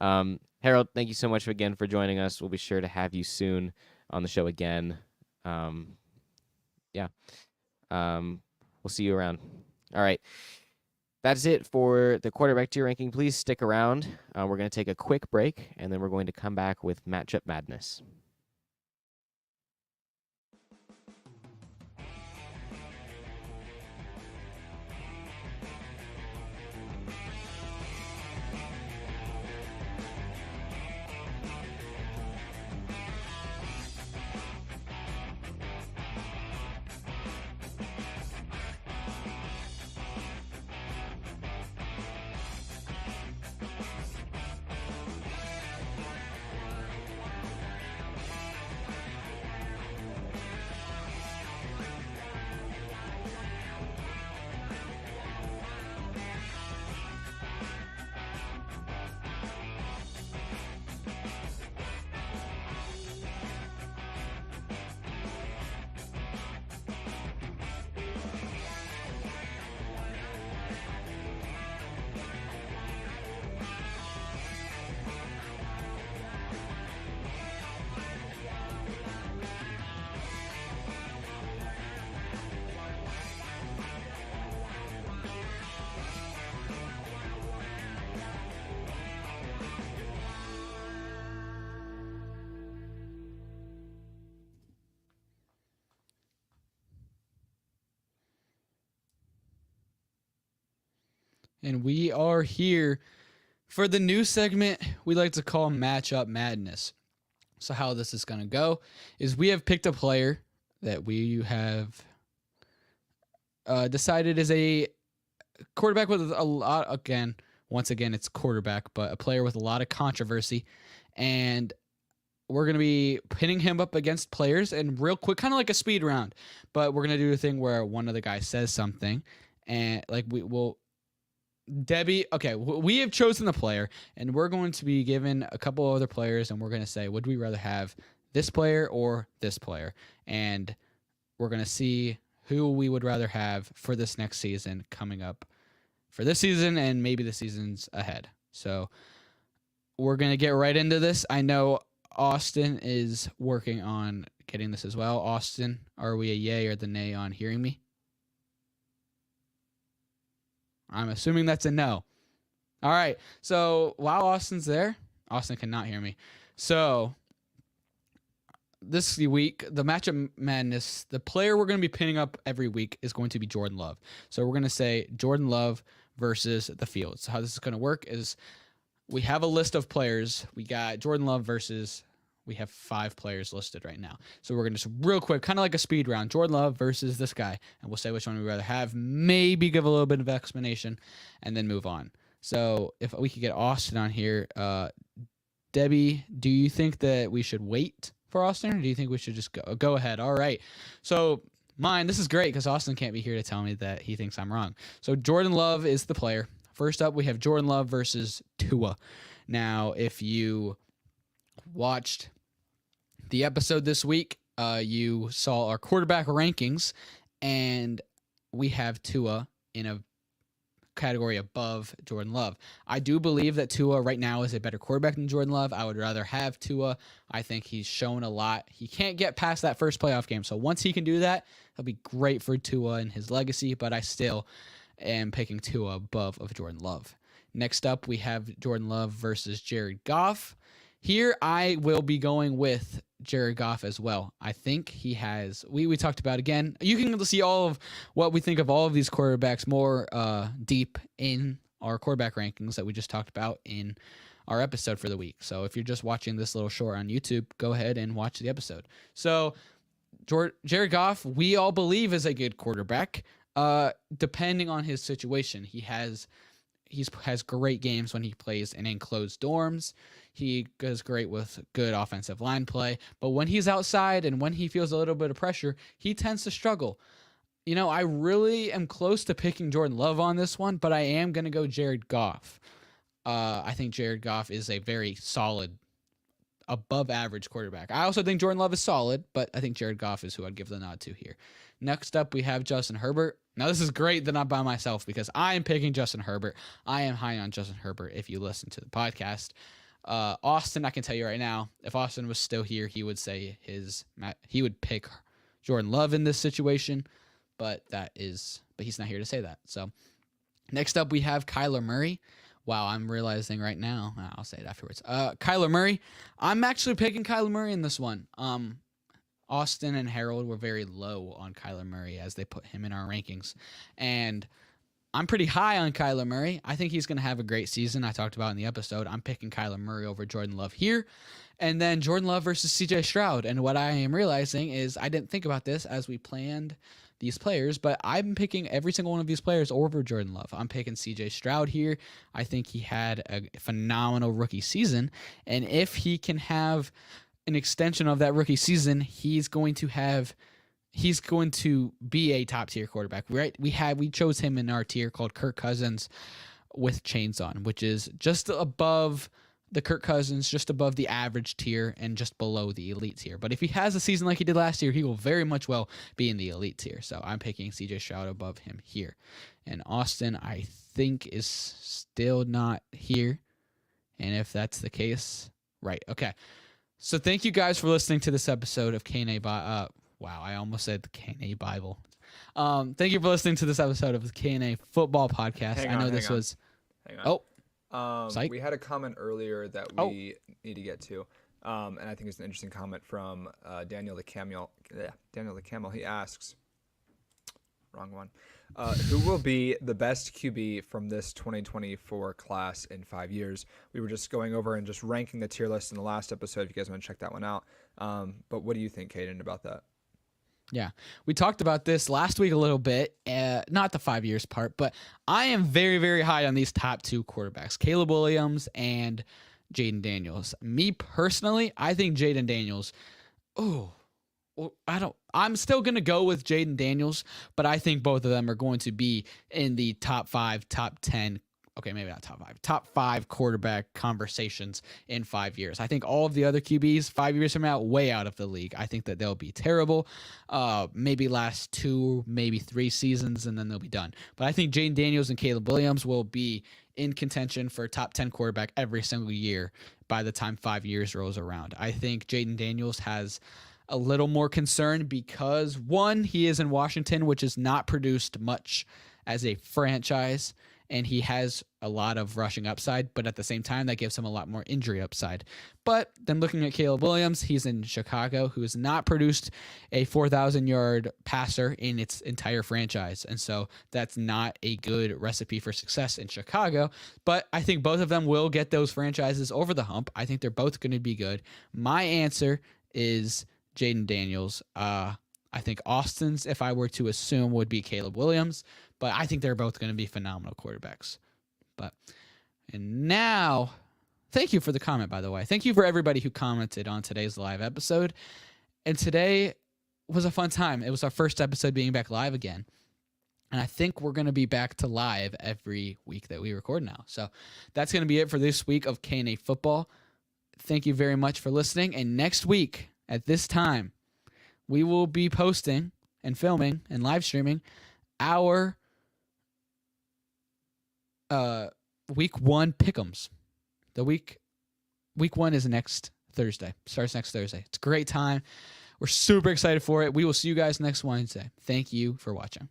Harold, thank you so much again for joining us. We'll be sure to have you soon on the show again. We'll see you around. All right. That's it for the quarterback tier ranking. Please stick around. We're going to take a quick break, and then we're going to come back with Matchup Madness. and we are here for the new segment we like to call Matchup Madness. So how this is going to go is we have picked a player that we have decided is a quarterback with a lot, once again, it's quarterback, but a player with a lot of controversy, and we're going to be pitting him up against players and real quick, kind of like a speed round, but we're going to do a thing where one of the guys says something and like we have chosen the player and we're going to be given a couple other players and we're going to say, would we rather have this player or this player? And we're going to see who we would rather have for this next season coming up for this season and maybe the seasons ahead. So we're going to get right into this. I know Austin is working on getting this as well. Austin, are we a yay or the nay on hearing me? I'm assuming that's a no. All right. So while Austin's there, Austin cannot hear me. So this week, the Matchup Madness, the player we're going to be pinning up every week is going to be Jordan Love. So we're going to say Jordan Love versus the field. So how this is going to work is we have a list of players. We got Jordan Love versus, we have 5 players listed right now. So we're going to just real quick, kind of like a speed round, Jordan Love versus this guy. And we'll say which one we'd rather have, maybe give a little bit of explanation, and then move on. So if we could get Austin on here. Debbie, do you think that we should wait for Austin, or do you think we should just go ahead? All right. So this is great because Austin can't be here to tell me that he thinks I'm wrong. So Jordan Love is the player. First up, we have Jordan Love versus Tua. Now, if you watched the episode this week, you saw our quarterback rankings, and we have Tua in a category above Jordan Love. I do believe that Tua right now is a better quarterback than Jordan Love. I would rather have Tua. I think he's shown a lot. He can't get past that first playoff game. So once he can do that, it'll be great for Tua and his legacy, but I still am picking Tua above of Jordan Love. Next up, we have Jordan Love versus Jared Goff. Here, I will be going with Jared Goff as well. I think he has, we talked about again, you can see all of what we think of all of these quarterbacks more deep in our quarterback rankings that we just talked about in our episode for the week. So if you're just watching this little short on YouTube, go ahead and watch the episode. So Jared Goff, we all believe is a good quarterback, depending on his situation. He has great games when he plays in enclosed dorms. He does great with good offensive line play. But when he's outside and when he feels a little bit of pressure, he tends to struggle. You know, I really am close to picking Jordan Love on this one, but I am going to go Jared Goff. I think Jared Goff is a very solid, above average quarterback. I also think Jordan Love is solid, but I think Jared Goff is who I'd give the nod to here. Next up, we have Justin Herbert. Now, this is great that I'm by myself because I am picking Justin Herbert. I am high on Justin Herbert if you listen to the podcast. Austin, I can tell you right now, if Austin was still here, he would say he would pick Jordan Love in this situation, but he's not here to say that. So next up, we have Kyler Murray. Wow, I'm realizing right now. I'll say it afterwards. Kyler Murray. I'm actually picking Kyler Murray in this one. Austin and Harold were very low on Kyler Murray as they put him in our rankings. And I'm pretty high on Kyler Murray. I think he's going to have a great season. I talked about in the episode. I'm picking Kyler Murray over Jordan Love here. And then Jordan Love versus CJ Stroud. And what I am realizing is I didn't think about this as we planned these players, but I'm picking every single one of these players over Jordan Love. I'm picking CJ Stroud here. I think he had a phenomenal rookie season. And if he can have an extension of that rookie season, he's going to be a top tier quarterback, right? We chose him in our tier called Kirk Cousins with chains on, which is just above the Kirk Cousins, just above the average tier and just below the elite tier. But if he has a season like he did last year, he will very much well be in the elite tier. So I'm picking CJ Stroud above him here. And Austin, I think, is still not here. And if that's the case, right. Okay. So thank you guys for listening to this episode of K&A Wow, I almost said the K&A Bible. Thank you for listening to this episode of the K&A Football Podcast. Hang on. Psych. We had a comment earlier that we need to get to, and I think it's an interesting comment from Daniel the Camel. He asks, wrong one. Who will be the best QB from this 2024 class in 5 years? We were just going over and just ranking the tier list in the last episode, if you guys want to check that one out. But what do you think, Kadin, about that? Yeah, we talked about this last week a little bit, not the 5 years part, but I am very, very high on these top 2 quarterbacks, Caleb Williams and Jaden Daniels. Me personally, I think Jaden Daniels, I'm still going to go with Jaden Daniels, but I think both of them are going to be in the top 5, top 10, okay, maybe not top 5 quarterback conversations in 5 years. I think all of the other QBs 5 years from now, way out of the league. I think that they'll be terrible, maybe last 2, maybe 3 seasons, and then they'll be done. But I think Jaden Daniels and Caleb Williams will be in contention for top 10 quarterback every single year by the time 5 years rolls around. I think Jaden Daniels has a little more concern because, one, he is in Washington, which has not produced much as a franchise, and he has a lot of rushing upside, but at the same time, that gives him a lot more injury upside. But then looking at Caleb Williams, he's in Chicago, who has not produced a 4,000-yard passer in its entire franchise, and so that's not a good recipe for success in Chicago. But I think both of them will get those franchises over the hump. I think they're both going to be good. My answer is Jaden Daniels. I think Austin's, if I were to assume, would be Caleb Williams, but I think they're both going to be phenomenal quarterbacks. And now, thank you for the comment, by the way. Thank you for everybody who commented on today's live episode. And today was a fun time. It was our first episode being back live again. And I think we're going to be back to live every week that we record now. So that's going to be it for this week of K&A Football. Thank you very much for listening. And next week, at this time, we will be posting and filming and live streaming our week 1 pick'ems. The week 1 is next Thursday. Starts next Thursday. It's a great time. We're super excited for it. We will see you guys next Wednesday. Thank you for watching.